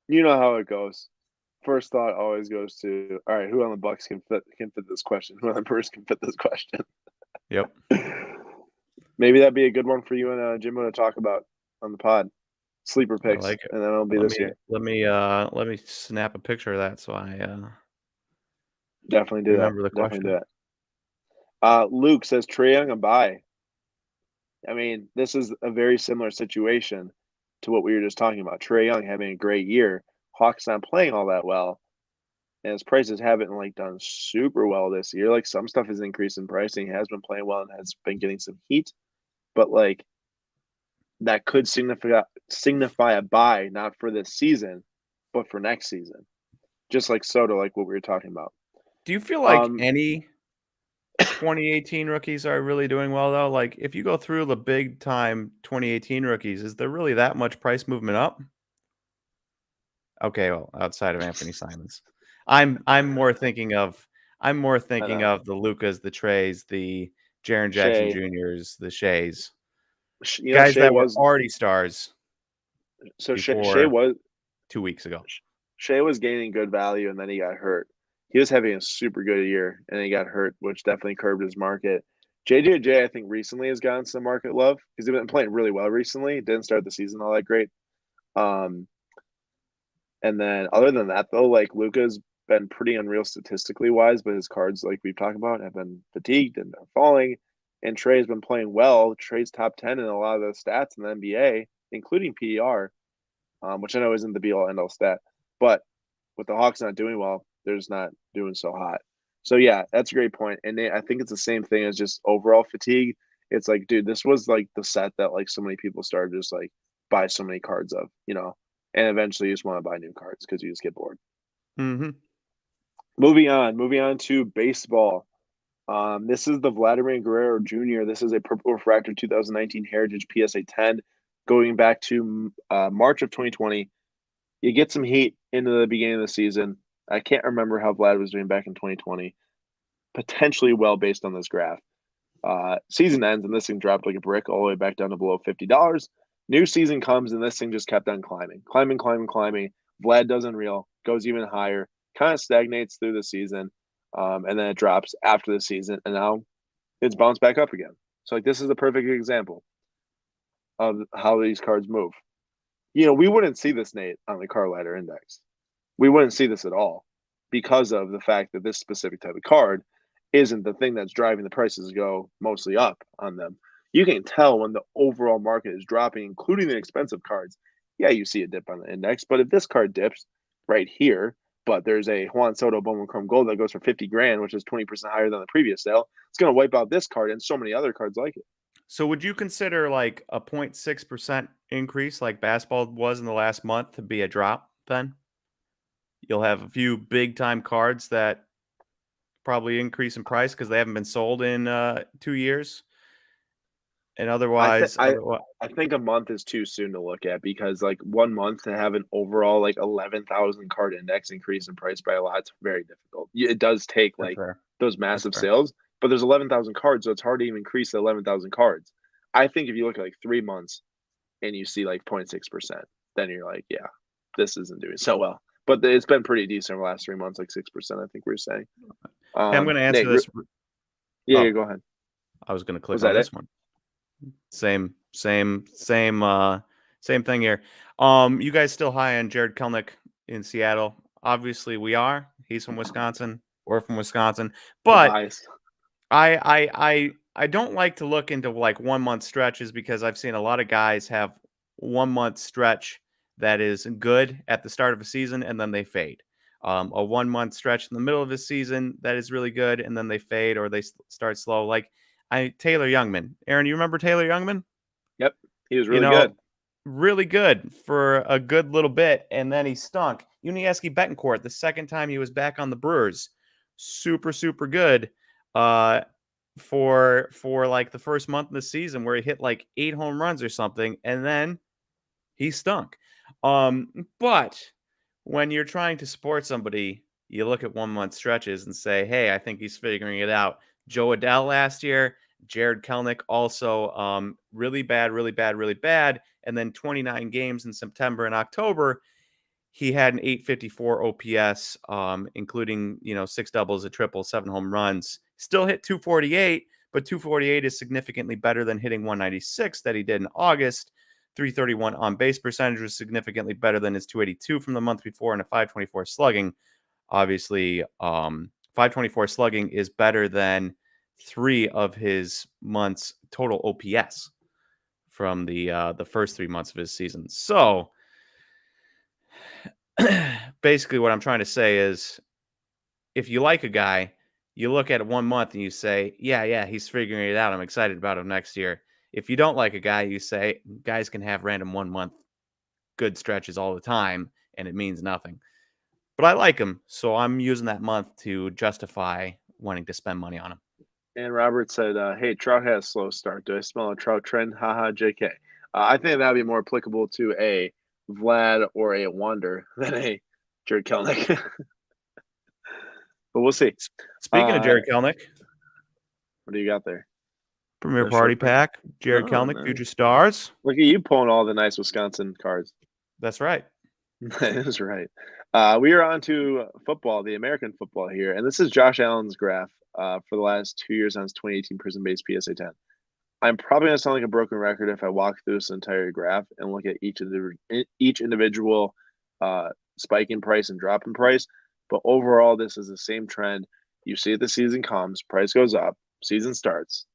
You know how it goes. First thought always goes to, all right, who on the Bucks can fit this question? Who on the Brewers can fit this question? Yep. Maybe that'd be a good one for you and Jimbo to talk about on the pod. Sleeper I picks, like it. and then it'll be this year. Let me snap a picture of that so I Definitely do that. remember the Definitely do question. that. Luke says Trae Young and bye. I mean, this is a very similar situation to what we were just talking about. Trae Young having a great year, Hawks not playing all that well, and his prices haven't like done super well this year. Like some stuff has increased in pricing, has been playing well, and has been getting some heat, but like that could signify a buy not for this season, but for next season. Just like Soto, like what we were talking about. Do you feel like any 2018 rookies are really doing well though? Like if you go through the big time 2018 rookies, is there really that much price movement up? Okay, well, outside of Anthony Simons. I'm more thinking of the Lucas, the Treys, the Jaren Jackson Shea, Juniors, the Shays. you know, Guys Shea that were was already stars so Shea before was 2 weeks ago. Shea was gaining good value, and then he got hurt. He was having a super good year, and he got hurt, which definitely curbed his market. JJJ, I think, recently has gotten some market love because he's been playing really well recently. Didn't start the season all that great. Um, and then other than that, though, like Luka's been pretty unreal statistically wise, but his cards, like we've talked about, have been fatigued and they're falling. And Trey's been playing well. Trey's top 10 in a lot of the stats in the NBA, including PER, which I know isn't the be all end all stat. But with the Hawks not doing well, they're just not doing so hot. So yeah, that's a great point. And I think it's the same thing as just overall fatigue. It's like, dude, this was like the set that like so many people started just like buy so many cards of, and eventually you just want to buy new cards because you just get bored. Mm-hmm. Moving on to baseball. This is the Vladimir Guerrero Jr. This is a Purple Refractor 2019 Heritage PSA 10 going back to March of 2020. You get some heat into the beginning of the season. I can't remember how Vlad was doing back in 2020. Potentially well based on this graph. Season ends and this thing dropped like a brick all the way back down to below $50. New season comes and this thing just kept on climbing. Vlad does unreal, goes even higher, kind of stagnates through the season, and then it drops after the season, and now it's bounced back up again. So like this is a perfect example of how these cards move. We wouldn't see this, Nate, on the car ladder index. We wouldn't see this at all because of the fact that this specific type of card isn't the thing that's driving the prices to go mostly up on them. You can tell when the overall market is dropping, including the expensive cards. Yeah, you see a dip on the index, but if this card dips right here, but there's a Juan Soto Bowman Chrome Gold that goes for 50 grand, which is 20% higher than the previous sale, it's going to wipe out this card and so many other cards like it. So would you consider like a 0.6% increase like basketball was in the last month to be a drop then? You'll have a few big time cards that probably increase in price because they haven't been sold in 2 years. And I otherwise, I I think a month is too soon to look at because like 1 month to have an overall like 11,000 card index increase in price by a lot, it's very difficult. It does take that's like fair. those That's massive fair. sales, but there's 11,000 cards, so it's hard to even increase the 11,000 cards. I think if you look at like 3 months and you see like 0.6%, then you're like, yeah, this isn't doing so well. But it's been pretty decent over the last 3 months, like 6%. I think we are saying. Hey, I'm going to answer Nate, this. yeah, Oh, go ahead. I was going to click Was on that it? this one. Same thing here. You guys still high on Jared Kelnick in Seattle? Obviously, we are. He's from Wisconsin. We're from Wisconsin, The but bias. I don't like to look into like 1 month stretches because I've seen a lot of guys have 1 month stretch that is good at the start of a season and then they fade. A 1 month stretch in the middle of the season that is really good and then they fade or they start slow. Like Taylor Youngman. Aaron, you remember Taylor Youngman? Yep, he was You really know, good. really good for a good little bit, and then he stunk. Unieski Betancourt, the second time he was back on the Brewers, super super good. Uh, for like the first month of the season where he hit like 8 home runs or something, and then he stunk. But when you're trying to support somebody, you look at 1 month stretches and say, hey, I think he's figuring it out. Joe Adell last year, Jared Kelnick also really bad, really bad, really bad. And then 29 games in September and October, he had an 854 OPS, including, 6 doubles, a triple, 7 home runs. Still hit 248, but 248 is significantly better than hitting 196 that he did in August. 331 on base percentage was significantly better than his 282 from the month before, and a 524 slugging. Obviously, 524 slugging is better than 3 of his months total OPS from the first 3 months of his season. So basically what I'm trying to say is if you like a guy, you look at it 1 month and you say, yeah, he's figuring it out. I'm excited about him next year. If you don't like a guy, you say guys can have random 1 month good stretches all the time and it means nothing. But I like him, so I'm using that month to justify wanting to spend money on him. And Robert said, "Hey, Trout had a slow start. Do I smell a Trout trend? Haha, JK." I think that'd be more applicable to a Vlad or a Wander than a Jared Kelnick. But we'll see. Speaking of Jared Kelnick, What do you got there? Premier The Party short print? Pack, Jared Oh, Kelnick, nice. Future Stars. Look at you pulling all the nice Wisconsin cards. That's right. That is right. We are on to football, the American football here, and this is Josh Allen's graph for the last 2 years on his 2018 Prison Based PSA 10. I'm probably going to sound like a broken record if I walk through this entire graph and look at each individual spike in price and drop in price. But overall, this is the same trend. You see it, the season comes, price goes up, season starts,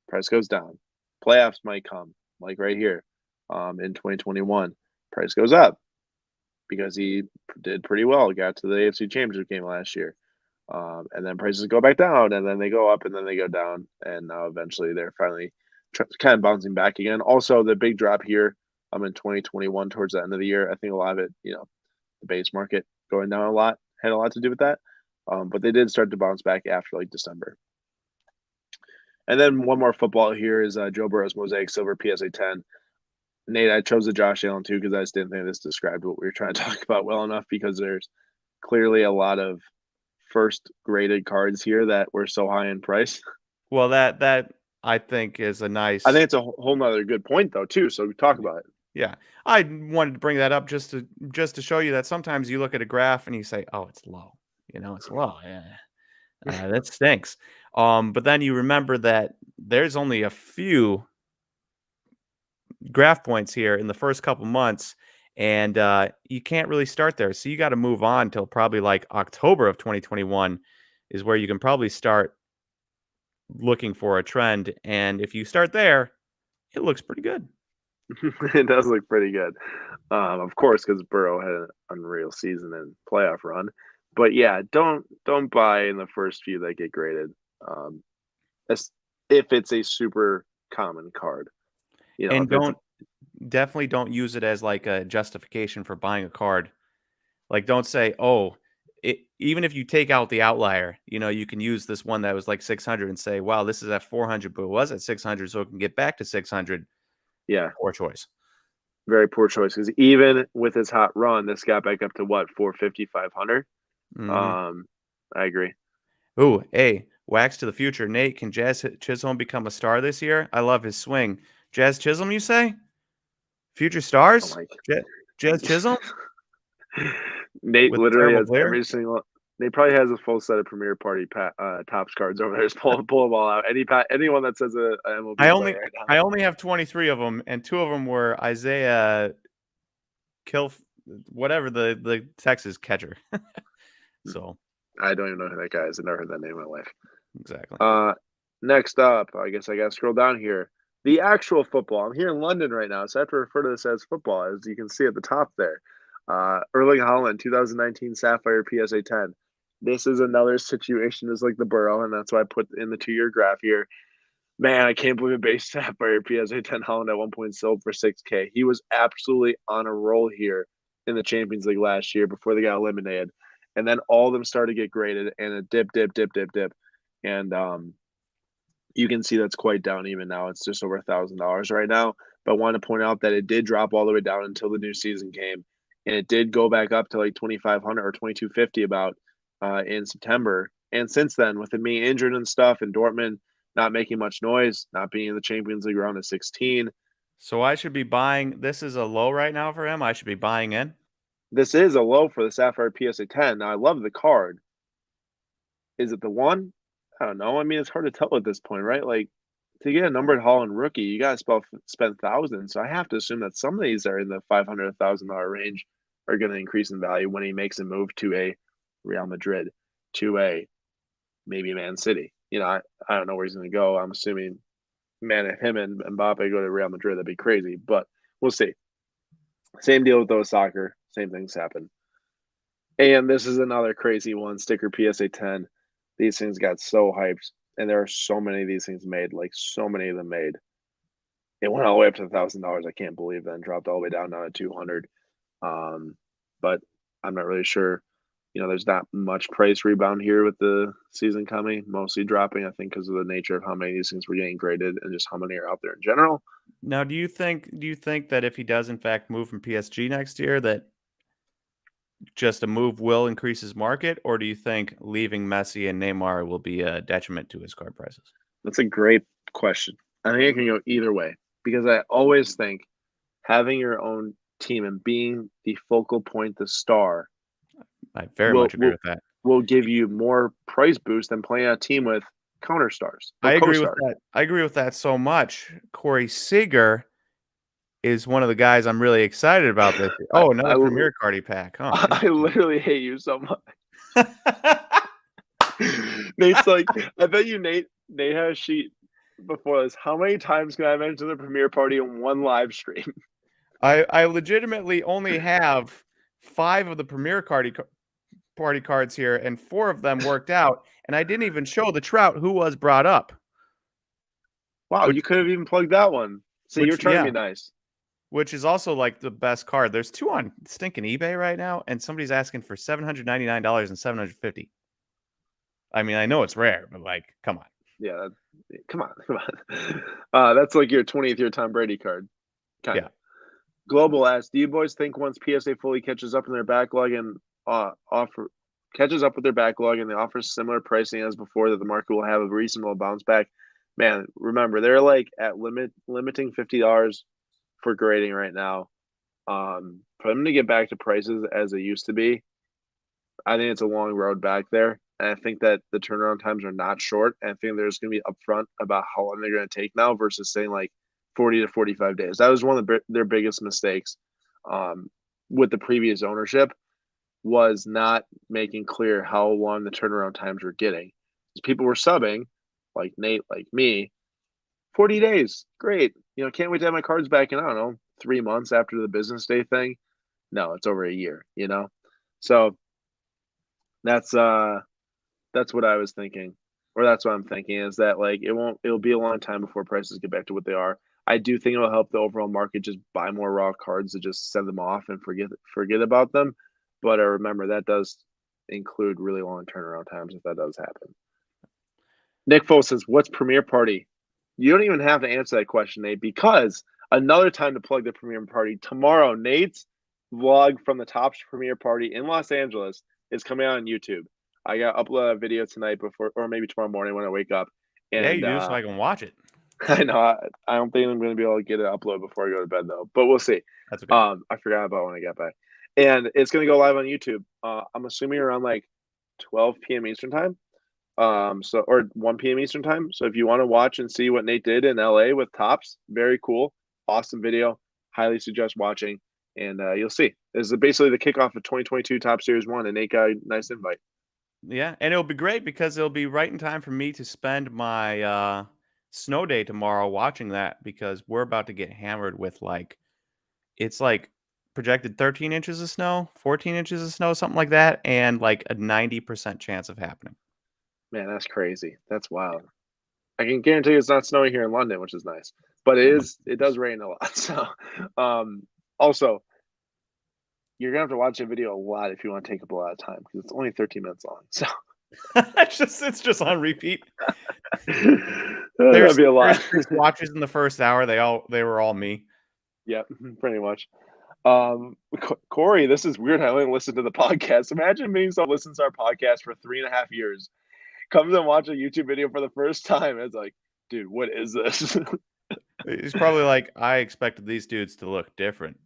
price goes down. Playoffs might come, like right here in 2021. Price goes up because he did pretty well, got to the AFC Championship game last year. And then prices go back down, and then they go up, and then they go down, and now eventually they're finally kind of bouncing back again. Also, the big drop here in 2021 towards the end of the year, I think a lot of it, the base market going down a lot had a lot to do with that. But they did start to bounce back after like December. And then one more football here is Joe Burrow's Mosaic Silver PSA 10. Nate, I chose the Josh Allen too because I just didn't think this described what we were trying to talk about well enough because there's clearly a lot of first graded cards here that were so high in price. Well, that I think is a I think nice. it's a whole nother good point though too. So we talk about it. Yeah, I wanted to bring that up just to show you that sometimes you look at a graph and you say, "Oh, it's low." It's low. Yeah, that stinks. But then you remember that there's only a few graph points here in the first couple months, and you can't really start there. So you got to move on till probably like October of 2021 is where you can probably start looking for a trend. And if you start there, it looks pretty good. It does look pretty good. Of course, because Burrow had an unreal season and playoff run. But yeah, don't buy in the first few that get graded. If it's a super common card, And if it's definitely don't use it as like a justification for buying a card. Like, don't say, "Oh, even if you take out the outlier, you can use this one that was like 600 and say, wow, this is at 400, but it was at 600, so it can get back to 600. Yeah, Poor choice. very poor choice because even with his hot run, this got back up to what 450, 500. Mm-hmm. I agree. Ooh, hey, wax to the future. Nate, can Jazz Chisholm become a star this year? I love his swing. Jazz Chisholm, you say? Future Oh stars? my. Jazz Chisholm Nate with a literally terrible has player? every single. Nate probably has a full set of Premier Party Topps cards over there. Just pull them all out. Anyone that says a I MLB only player right now. I only have 23 of them, and 2 of them were Isaiah Kill, whatever the Texas catcher. So I don't even know who that guy is. I've never heard that name in my life. exactly. Next up, I guess I got to scroll down here. The actual football. I'm here in London right now, so I have to refer to this as football, as you can see at the top there. Erling Haaland, 2019 Sapphire PSA 10. This is another situation as like the Burrow, and that's why I put in the 2-year graph here. Man, I can't believe a base Sapphire PSA 10 Haaland at one point sold for 6K. He was absolutely on a roll here in the Champions League last year before they got eliminated. And then all of them started to get graded and a dip. And you can see that's quite down even now. It's just over $1,000 right now. But I want to point out that it did drop all the way down until the new season came, and it did go back up to like 2,500 or 2,250 about in September. And since then, with him being injured and stuff, and Dortmund not making much noise, not being in the Champions League round of 16, So I should be buying. This is a low right now for him. I should be buying in. this is a low for the Sapphire PSA 10. Now I love the card. Is it the one? I don't know. I mean, it's hard to tell at this point, right? Like to get a numbered Holland rookie, you got to spend thousands. So I have to assume that some of these are in the $500,000 range are going to increase in value when he makes a move to a Real Madrid, to a maybe Man City. I don't know where he's going to go. I'm assuming, man, if him and Mbappe go to Real Madrid, that'd be crazy. But we'll see. Same deal with those soccer. Same things happen. And this is another crazy one. Sticker PSA 10. These things got so hyped, and there are so many of these things made, like so many of them made. It went all the way up to $1,000. I can't believe that, and dropped all the way down now to 200. But I'm not really sure. There's not much price rebound here with the season coming, mostly dropping. I think because of the nature of how many of these things were getting graded and just how many are out there in general. Now, do you think that if he does in fact move from PSG next year, that just a move will increase his market, or do you think leaving Messi and Neymar will be a detriment to his card prices? That's a great question. I think it can go either way because I always think having your own team and being the focal point, the star, I very will much agree will with that. will give you more price boost than playing a team with counter stars or I agree with co-stars. that. I agree with that so much. Corey Seager is one of the guys I'm really excited about this year. I, Oh, another I Premier Cardi pack. Oh, I literally hate you so much. Nate's like, I bet you Nate had a sheet before this. How many times can I mention the premiere party in one live stream? I legitimately only have 5 of the Premier Party cards here, and 4 of them worked out, and I didn't even show the Trout who was brought up. Wow, Which you could have even plugged that one. See, you're trying to be nice. which is also like the best card. There's 2 on stinking eBay right now, and somebody's asking for $799 and $750. I mean, I know it's rare, but like, come on. Yeah, come on. That's like your 20th year Tom Brady card, kind of. Yeah. Global asks, do you boys think once PSA fully catches up in their backlog and catches up with their backlog and they offer similar pricing as before, that the market will have a reasonable bounce back? Man, remember they're like at limiting $50 for grading right now. For them to get back to prices as they used to be, I think it's a long road back there. And I think that the turnaround times are not short. And I think there's going to be upfront about how long they're going to take now versus saying like 40 to 45 days. That was one of their biggest mistakes with the previous ownership, was not making clear how long the turnaround times were getting. Because people were subbing, like Nate, like me, 40 days. Great. Can't wait to have my cards back in, I don't know, 3 months after the business day thing. No, it's over a year, So that's what I was thinking, or that's what I'm thinking, is that like it'll be a long time before prices get back to what they are. I do think it'll help the overall market just buy more raw cards to just send them off and forget about them. But I remember that does include really long turnaround times if that does happen. Nick Foles says, "What's Premiere Party?" You don't even have to answer that question, Nate, because another time to plug the Premiere Party tomorrow. Nate's vlog from the Topps Premiere Party in Los Angeles is coming out on YouTube. I got to upload a video tonight before, or maybe tomorrow morning when I wake up. And Yeah, you do, so I can watch it. I know I don't think I'm going to be able to get it uploaded before I go to bed though, but we'll see. That's okay. I forgot about when I got back, and it's going to go live on YouTube. I'm assuming around like 12 p.m. Eastern time. So or 1 p.m. Eastern time. So if you want to watch and see what Nate did in LA with Topps, very cool, awesome video. Highly suggest watching, and you'll see. This is basically the kickoff of 2022 Topps Series 1, and Nate got a nice invite. Yeah, and it'll be great because it'll be right in time for me to spend my snow day tomorrow watching that, because we're about to get hammered with it's like projected 13 inches of snow, 14 inches of snow, something like that, and like a 90% chance of happening. Man, that's crazy. That's wild. I can guarantee it's not snowing here in London, which is nice, but it does rain a lot. So, also, you're gonna have to watch the video a lot if you want to take up a lot of time because it's only 13 minutes long. So it's just on repeat. That'd be a lot. 6 watches in the first hour. They were all me. Yep, pretty much. Corey, this is weird. I only listened to the podcast. Imagine being someone who listens to our podcast for 3.5 years, comes and watch a YouTube video for the first time. It's like, dude, what is this? He's probably like, I expected these dudes to look different.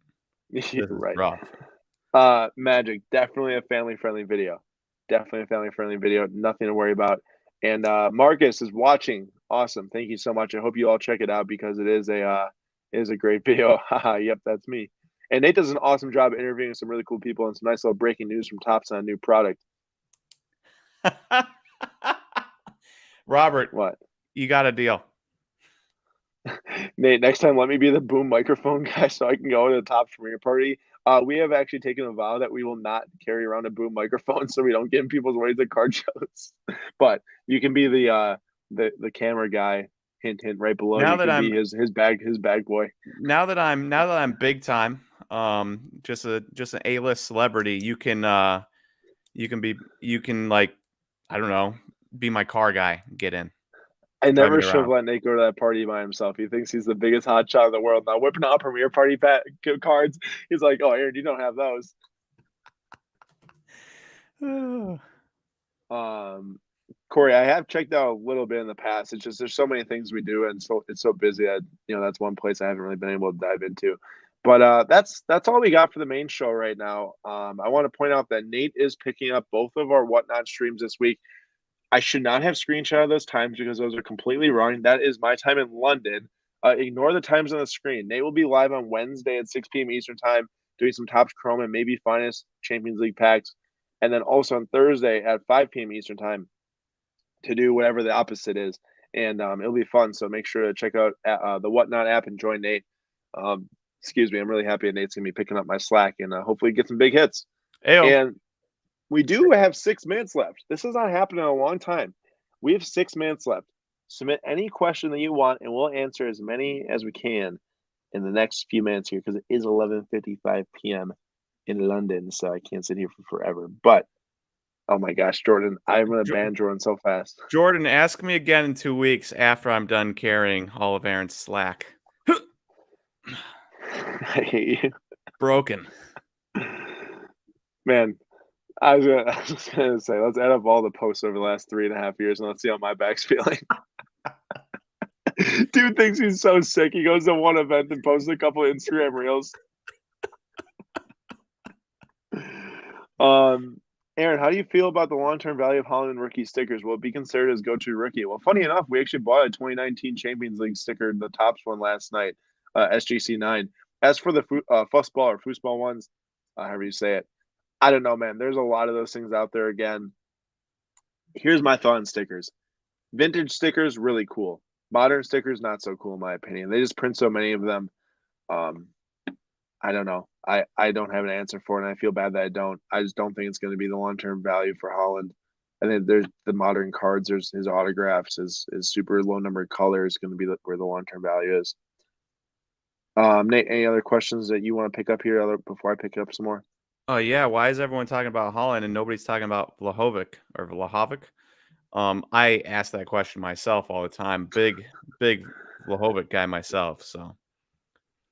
Right. Rough. Magic, definitely a family-friendly video. Definitely a family-friendly video. Nothing to worry about. And Marcus is watching. Awesome. Thank you so much. I hope you all check it out because it is a great video. Yep, that's me. And Nate does an awesome job interviewing some really cool people and some nice little breaking news from Topps on a new product. Robert, what? You got a deal. Nate, next time let me be the boom microphone guy so I can go to the Topps Premiere Party. We have actually taken a vow that we will not carry around a boom microphone so we don't get in people's ways at card shows. But you can be the camera guy. Hint, hint, right below. Now you that can I'm be his bag boy. Now that I'm big time, just an A-list celebrity, you can like, I don't know, be my car guy, get in. I never should have let Nate go to that party by himself. He thinks he's the biggest hotshot in the world. Now whipping out Premiere Party cards. He's like, "Oh, Aaron, you don't have those." Corey, I have checked out a little bit in the past. It's just there's so many things we do, and so it's so busy that that's one place I haven't really been able to dive into. But that's all we got for the main show right now. I want to point out that Nate is picking up both of our Whatnot streams this week. I should not have screenshot of those times because those are completely wrong. That is my time in London. Ignore the times on the screen. Nate will be live on Wednesday at 6 p.m. Eastern time doing some Topps Chrome and maybe Finest Champions League packs. And then also on Thursday at 5 p.m. Eastern time to do whatever the opposite is. And it'll be fun. So make sure to check out the Whatnot app and join Nate. Excuse me. I'm really happy that Nate's going to be picking up my slack and hopefully get some big hits. Ayo. And we do have 6 minutes left. This has not happened in a long time. We have 6 minutes left. Submit any question that you want, and we'll answer as many as we can in the next few minutes here because it is 11:55 p.m. in London, so I can't sit here for forever. But, oh my gosh, Jordan, I'm going to ban Jordan so fast. Jordan, ask me again in 2 weeks after I'm done carrying all of Aaron's slack. I hate you. Broken. Man. I was just gonna say, let's add up all the posts over the last 3.5 years and let's see how my back's feeling. Dude thinks he's so sick. He goes to one event and posts a couple of Instagram reels. Aaron, how do you feel about the long-term value of Holland rookie stickers? Will it be considered as go-to rookie? Well, funny enough, we actually bought a 2019 Champions League sticker, the Topps one last night, SGC 9. As for the fussball or foosball ones, however you say it, I don't know, man. There's a lot of those things out there again. Here's my thought on stickers. Vintage stickers, really cool. Modern stickers, not so cool in my opinion. They just print so many of them. I don't know. I don't have an answer for it, and I feel bad that I don't. I just don't think it's going to be the long-term value for Holland. I think there's the modern cards, there's his autographs, his super low numbered color is going to be where the long-term value is. Nate, any other questions that you want to pick up here before I pick up some more? Oh yeah, why is everyone talking about Holland and nobody's talking about Vlahovic or Vlahovic? I ask that question myself all the time. Big Vlahovic guy myself. So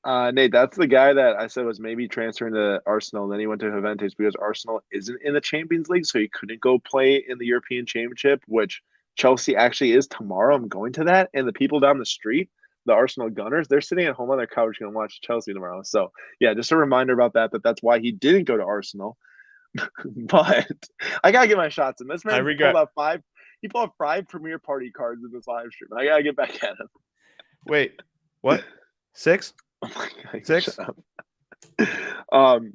Nate, that's the guy that I said was maybe transferring to Arsenal. And then he went to Juventus because Arsenal isn't in the Champions League, so he couldn't go play in the European Championship, which Chelsea actually is tomorrow. I'm going to that, and the people down the street, the Arsenal Gunners, they're sitting at home on their couch going to watch Chelsea tomorrow. So yeah, just a reminder about that. That's why he didn't go to Arsenal. But I gotta get my shots in. This I man pulled regret. out five. He pulled out five Premier Party cards in this live stream. I gotta get back at him. Wait, what? 6? Oh my god, shut 6? up. Um,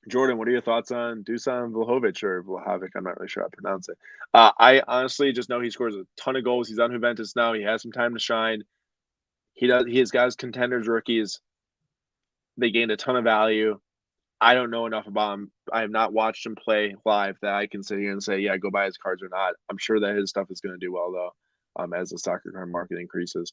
Jordan, what are your thoughts on Dusan Vlahovic or Vlahovic? I'm not really sure how to pronounce it. I honestly just know he scores a ton of goals. He's on Juventus now. He has some time to shine. He does. He has guys contenders, rookies. They gained a ton of value. I don't know enough about him. I have not watched him play live that I can sit here and say, yeah, go buy his cards or not. I'm sure that his stuff is going to do well though, as the soccer card market increases.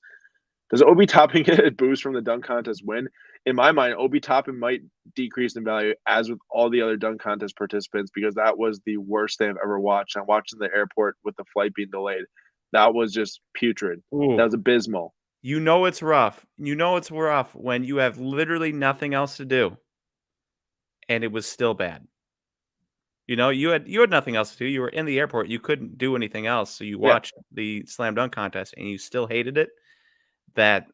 Does Obi Toppin get a boost from the dunk contest win? In my mind, Obi Toppin might decrease in value as with all the other dunk contest participants because that was the worst thing I've ever watched. I watched in the airport with the flight being delayed. That was just putrid. Ooh. That was abysmal. You know it's rough. You know it's rough when you have literally nothing else to do and it was still bad. You know, you had nothing else to do. You were in the airport. You couldn't do anything else. So you Yeah. watched the slam dunk contest and you still hated it. That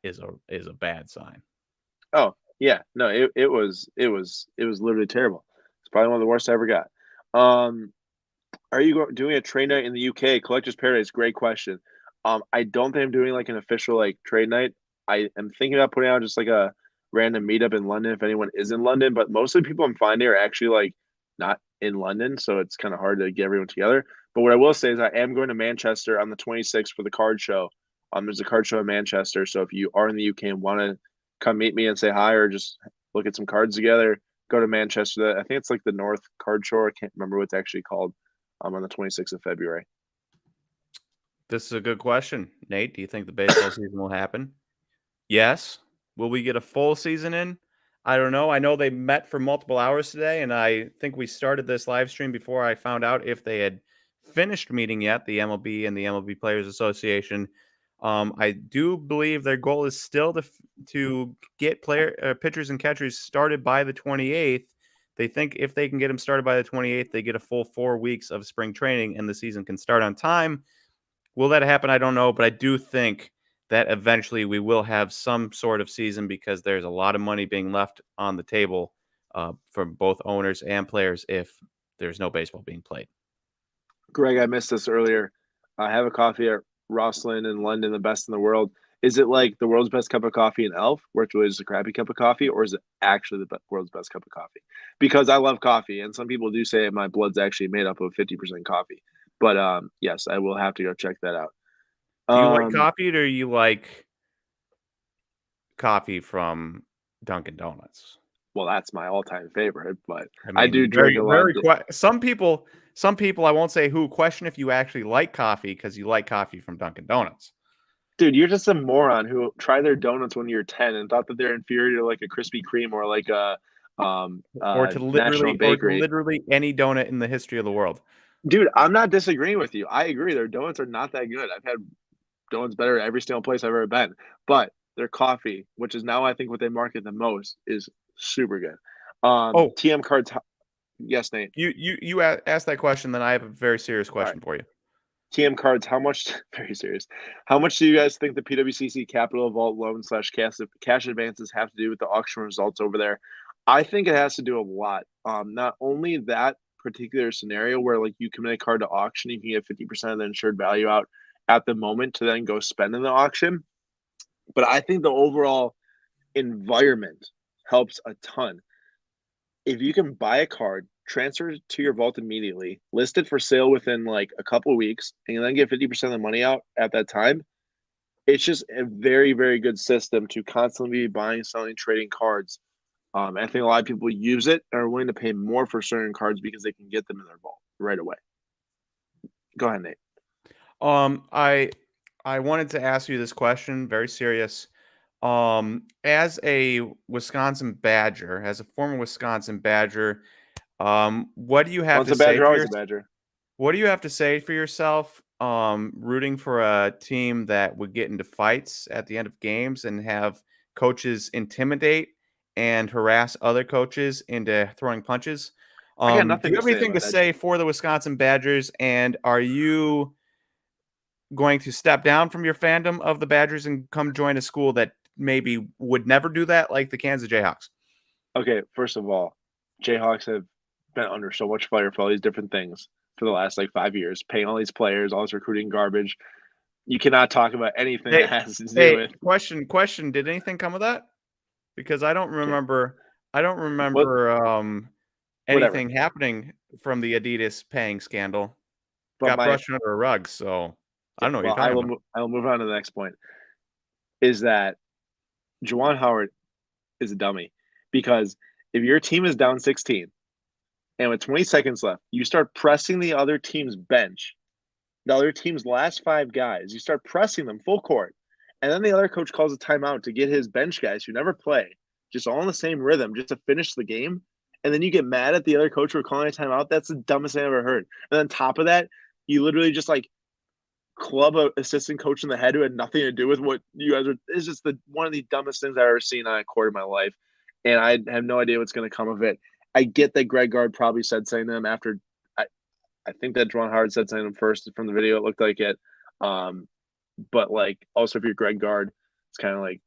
is a bad sign. Oh, yeah. No, it was literally terrible. It's probably one of the worst I ever got. Um, Are you doing a trade night in the UK? Collector's Paradise, great question. I don't think I'm doing like an official like trade night. I am thinking about putting out just like a random meetup in London if anyone is in London, but most of the people I'm finding are actually like not in London, so it's kind of hard to get everyone together. But what I will say is I am going to Manchester on the 26th for the card show. There's a card show in Manchester, so if you are in the UK and want to come meet me and say hi or just look at some cards together, go to Manchester. I think it's like the North Card Show. I can't remember what it's actually called on the 26th of February. This is a good question. Nate, do you think the baseball season will happen? Yes. Will we get a full season in? I don't know. I know they met for multiple hours today, and I think we started this live stream before I found out if they had finished meeting yet, the MLB and the MLB Players Association. I do believe their goal is still to get pitchers and catchers started by the 28th. They think if they can get them started by the 28th, they get a full 4 weeks of spring training and the season can start on time. Will that happen? I don't know, but I do think that eventually we will have some sort of season because there's a lot of money being left on the table from both owners and players if there's no baseball being played. Greg, I missed this earlier. I have a coffee at Rosslyn in London, the best in the world. Is it like the world's best cup of coffee in Elf, which was a crappy cup of coffee, or is it actually the world's best cup of coffee? Because I love coffee, and some people do say my blood's actually made up of 50% coffee. But yes, I will have to go check that out. Do you like Um, coffee or do you like coffee from Dunkin' Donuts? well, that's my all-time favorite, but I I do mean, drink a lot. some people, I won't say who, question if you actually like coffee because you like coffee from Dunkin' Donuts. Dude, you're just a moron who tried their donuts when you were 10 and thought that they're inferior to like a Krispy Kreme or like a National Or to Bakery. literally any donut in the history of the world. Dude, I'm not disagreeing with you. I agree. Their donuts are not that good. I've had donuts better at every single place I've ever been. But their coffee, which is now I think what they market the most, is super good. Oh, TM cards. Yes, Nate. you asked that question, then I have a very serious All right. question for you. TM cards. How much? Very serious. How much do you guys think the PWCC Capital Vault loan / cash advances have to do with the auction results over there? I think it has to do a lot. Not only that particular scenario where like you commit a card to auction, you can get 50% of the insured value out at the moment to then go spend in the auction. But I think the overall environment helps a ton. If you can buy a card, transfer it to your vault immediately, list it for sale within like a couple of weeks, and then get 50% of the money out at that time, it's just a very, very good system to constantly be buying, selling, trading cards. I think a lot of people use it and are willing to pay more for certain cards because they can get them in their vault right away. Go ahead, Nate. I wanted to ask you this question, very serious. As a Wisconsin Badger, as a former Wisconsin Badger, what do you have Once to a say Badger, for always your a Badger. what do you have to say for yourself? Rooting for a team that would get into fights at the end of games and have coaches intimidate and harass other coaches into throwing punches. I got Do nothing you to have say anything to about that. say for the Wisconsin Badgers? And are you going to step down from your fandom of the Badgers and come join a school that maybe would never do that, like the Kansas Jayhawks? Okay, first of all, Jayhawks have been under so much fire for all these different things for the last like 5 years, paying all these players, all this recruiting garbage. You cannot talk about anything that Hey, has to do hey, with question. Did anything come of that? Because I don't okay, remember. I don't what remember whatever. anything happening from the Adidas paying scandal. But Got my brushed under a rug, so I okay, don't know what you're well, talking about. I will move on to the next point. Is that Juwan Howard is a dummy because if your team is down 16 and with 20 seconds left, you start pressing the other team's bench, the other team's last five guys. You start pressing them full court, and then the other coach calls a timeout to get his bench guys who never play, just all in the same rhythm, just to finish the game. And then you get mad at the other coach for calling a timeout. That's the dumbest thing I've ever heard. And on top of that, you literally just like club a assistant coach in the head who had nothing to do with what you guys are. It's just the one of the dumbest things I've ever seen on a court in my life, and I have no idea what's going to come of it. I get that Greg Gard probably said something to them after. I, I think that Juwan Howard said something to him first from the video. It looked like it, um, but like also if you're Greg Gard, it's kind of like,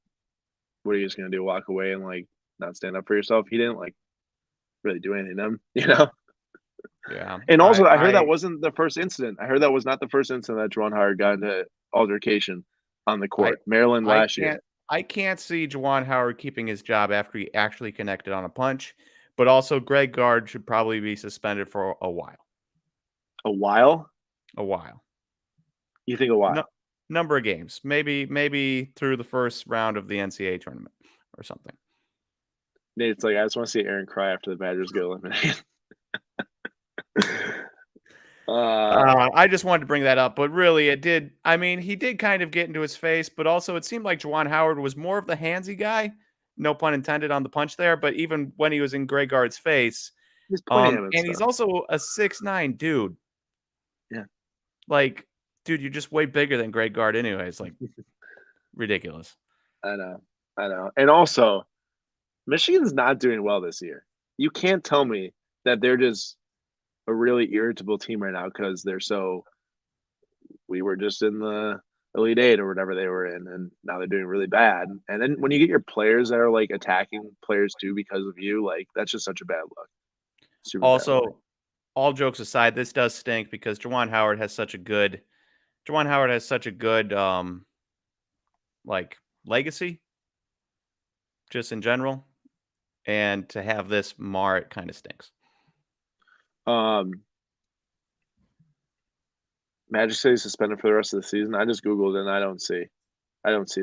what are you just going to do? Walk away and like not stand up for yourself? He didn't like really do anything to him, you know. Yeah, And I also, I heard that I wasn't the first incident. I heard that was not the first incident that Juwan Howard got into altercation on the I court. Maryland I last year. can't see Juwan Howard keeping his job after he actually connected on a punch, but also Greg Gard should probably be suspended for a while. A while? A while. You think a No, while? number of games, maybe through the first round of the NCAA tournament or something. It's like I just want to see Aaron cry after the Badgers get eliminated. I just wanted to bring that up, but really, it did. I mean, he did kind of get into his face, but also it seemed like Juwan Howard was more of the handsy guy. No pun intended on the punch there, but even when he was in Greg Gard's face, he's pointing at him and and he's stuff. also a 6'9" dude. Yeah, Like, dude, you're just way bigger than Greg Gard, anyways. Like, ridiculous. I know, I know. And also, Michigan's not doing well this year. You can't tell me that they're just a really irritable team right now because they're so. We were just in the Elite Eight or whatever they were in, and now they're doing really bad. And then when you get your players that are like attacking players too because of you, like that's just such a bad look. Super bad look. Also, all jokes aside, this does stink because Juwan Howard has such a good like legacy just in general, and to have this mar it kind of stinks. Um, Magic City suspended for the rest of the season. I just googled it and I don't see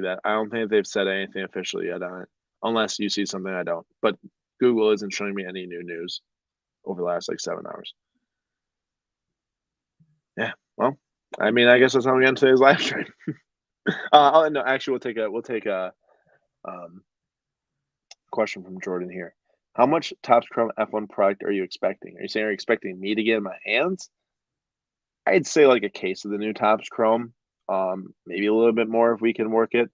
that. I don't think they've said anything officially yet on it, unless you see something I don't. But Google isn't showing me any new news over the last like 7 hours. Yeah, well, I mean, I guess that's how we end today's live stream. No, actually, we'll take a um, question from Jordan here. How much Topps Chrome F1 product are you expecting? Are you saying are you expecting me to get in my hands? I'd say like a case of the new Topps Chrome, maybe a little bit more if we can work it,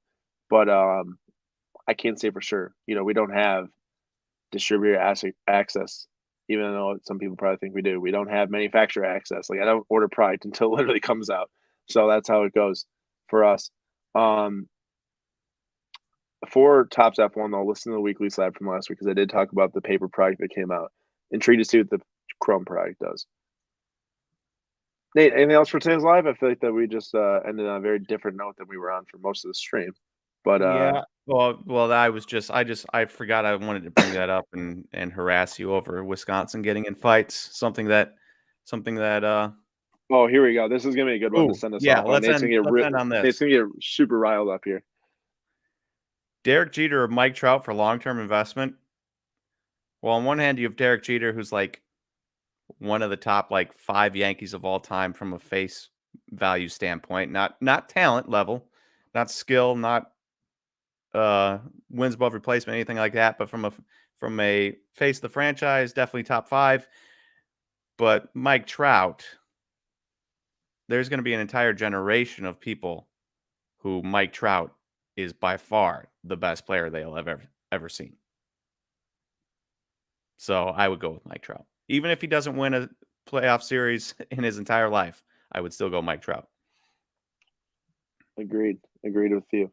but I can't say for sure. You know, we don't have distributor access, even though some people probably think we do. We don't have manufacturer access. Like I don't order product until it literally comes out. So that's how it goes for us. Um, for Topps F1, though, listen to the weekly slab from last week because I did talk about the paper product that came out. Intrigued to see what the Chrome product does. Nate, anything else for today's live? I feel like that we just ended on a very different note than we were on for most of the stream. But Yeah. Well, I forgot I wanted to bring that up and harass you over Wisconsin getting in fights. Something that oh, here we go. This is gonna be a good one to oh send us yeah, off on. Nate's gonna get let's end on Nate's this. gonna get super riled up here. Derek Jeter or Mike Trout for long-term investment. Well, on one hand, you have Derek Jeter, who's like one of the top like 5 Yankees of all time from a face value standpoint, not talent level, not skill, not wins above replacement, anything like that. But from a face of the franchise, definitely top 5. But Mike Trout, there's going to be an entire generation of people who Mike Trout is by far the best player they'll have ever seen. So I would go with Mike Trout. Even if he doesn't win a playoff series in his entire life, I would still go Mike Trout. Agreed with you.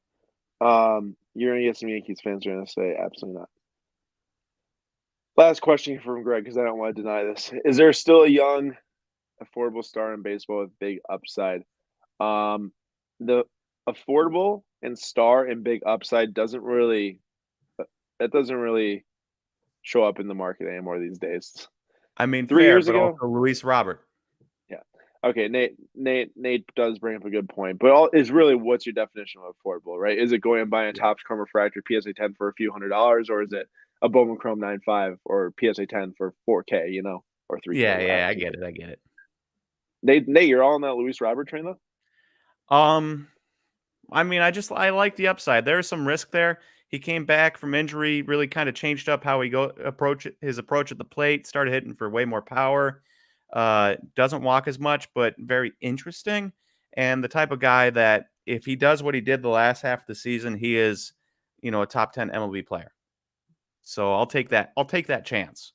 You're gonna get some Yankees fans are gonna say absolutely not. Last question from Greg, because I don't want to deny this. Is there still a young, affordable star in baseball with big upside? The affordable and star and big upside doesn't really show up in the market anymore these days. I mean, 3 fair, years but ago, also Luis Robert. yeah. Okay, Nate does bring up a good point, but is really what's your definition of affordable, right? Is it going and buying a Topps Chrome Refractor PSA 10 for a few $100s, or is it a Bowman Chrome 9.5 or PSA 10 for 4K, or 3K? Yeah, I get it. Nate, you're all on that Luis Robert train though? I mean, I like the upside. There's some risk there. He came back from injury, really kind of changed up how he approach at the plate, started hitting for way more power. Doesn't walk as much, but very interesting. And the type of guy that if he does what he did the last half of the season, he is, a top 10 MLB player. So I'll take that. I'll take that chance.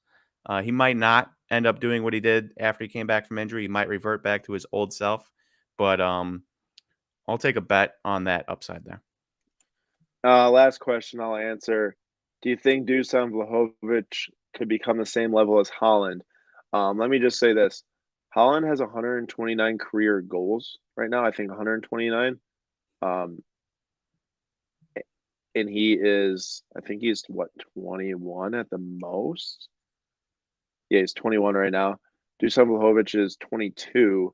He might not end up doing what he did after he came back from injury. He might revert back to his old self, but I'll take a bet on that upside there. Last question I'll answer. Do you think Dusan Vlahovic could become the same level as Holland? Let me just say this. Holland has 129 career goals right now. I think 129. And I think he's 21 at the most? Yeah, he's 21 right now. Dusan Vlahovic is 22,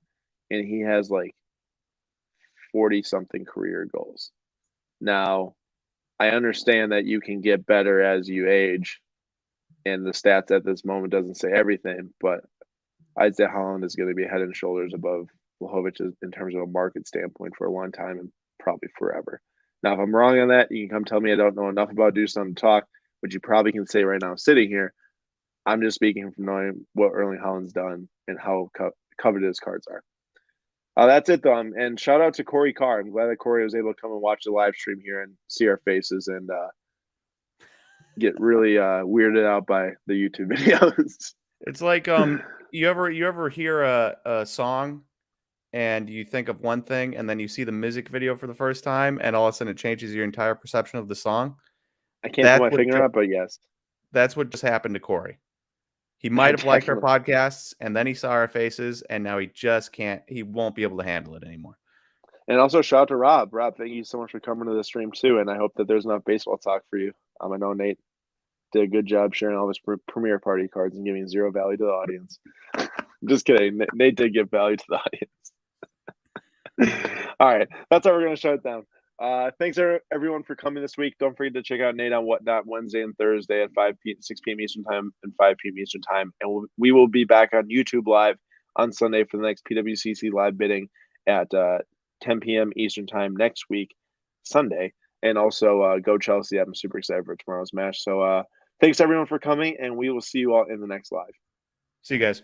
and he has like 40-something career goals. Now, I understand that you can get better as you age, and the stats at this moment doesn't say everything, but I'd say Holland is going to be head and shoulders above Vlahovic in terms of a market standpoint for a long time and probably forever. Now, if I'm wrong on that, you can come tell me I don't know enough about Dusan to talk, which you probably can say right now sitting here. I'm just speaking from knowing what Erling Haaland's done and how coveted his cards are. That's it, though. And shout out to Corey Carr. I'm glad that Corey was able to come and watch the live stream here and see our faces and get really weirded out by the YouTube videos. It's like you ever hear a song and you think of one thing and then you see the music video for the first time and all of a sudden it changes your entire perception of the song? I can't put my finger on it, but yes. That's what just happened to Corey. He might have liked our podcasts, and then he saw our faces, and now he won't be able to handle it anymore. And also shout out to Rob. Rob, thank you so much for coming to the stream too, and I hope that there's enough baseball talk for you. I know Nate did a good job sharing all of his premiere party cards and giving zero value to the audience. Just kidding. Nate did give value to the audience. All right, that's how we're going to shut it down. Thanks everyone for coming this week. Don't forget to check out Nate on Whatnot Wednesday and Thursday at 6 p.m. Eastern Time and 5 p.m. Eastern Time. And we will be back on YouTube Live on Sunday for the next PWCC live bidding at 10 p.m. Eastern Time next week, Sunday. And also go Chelsea. I'm super excited for tomorrow's match. So thanks everyone for coming, and we will see you all in the next live. See you guys.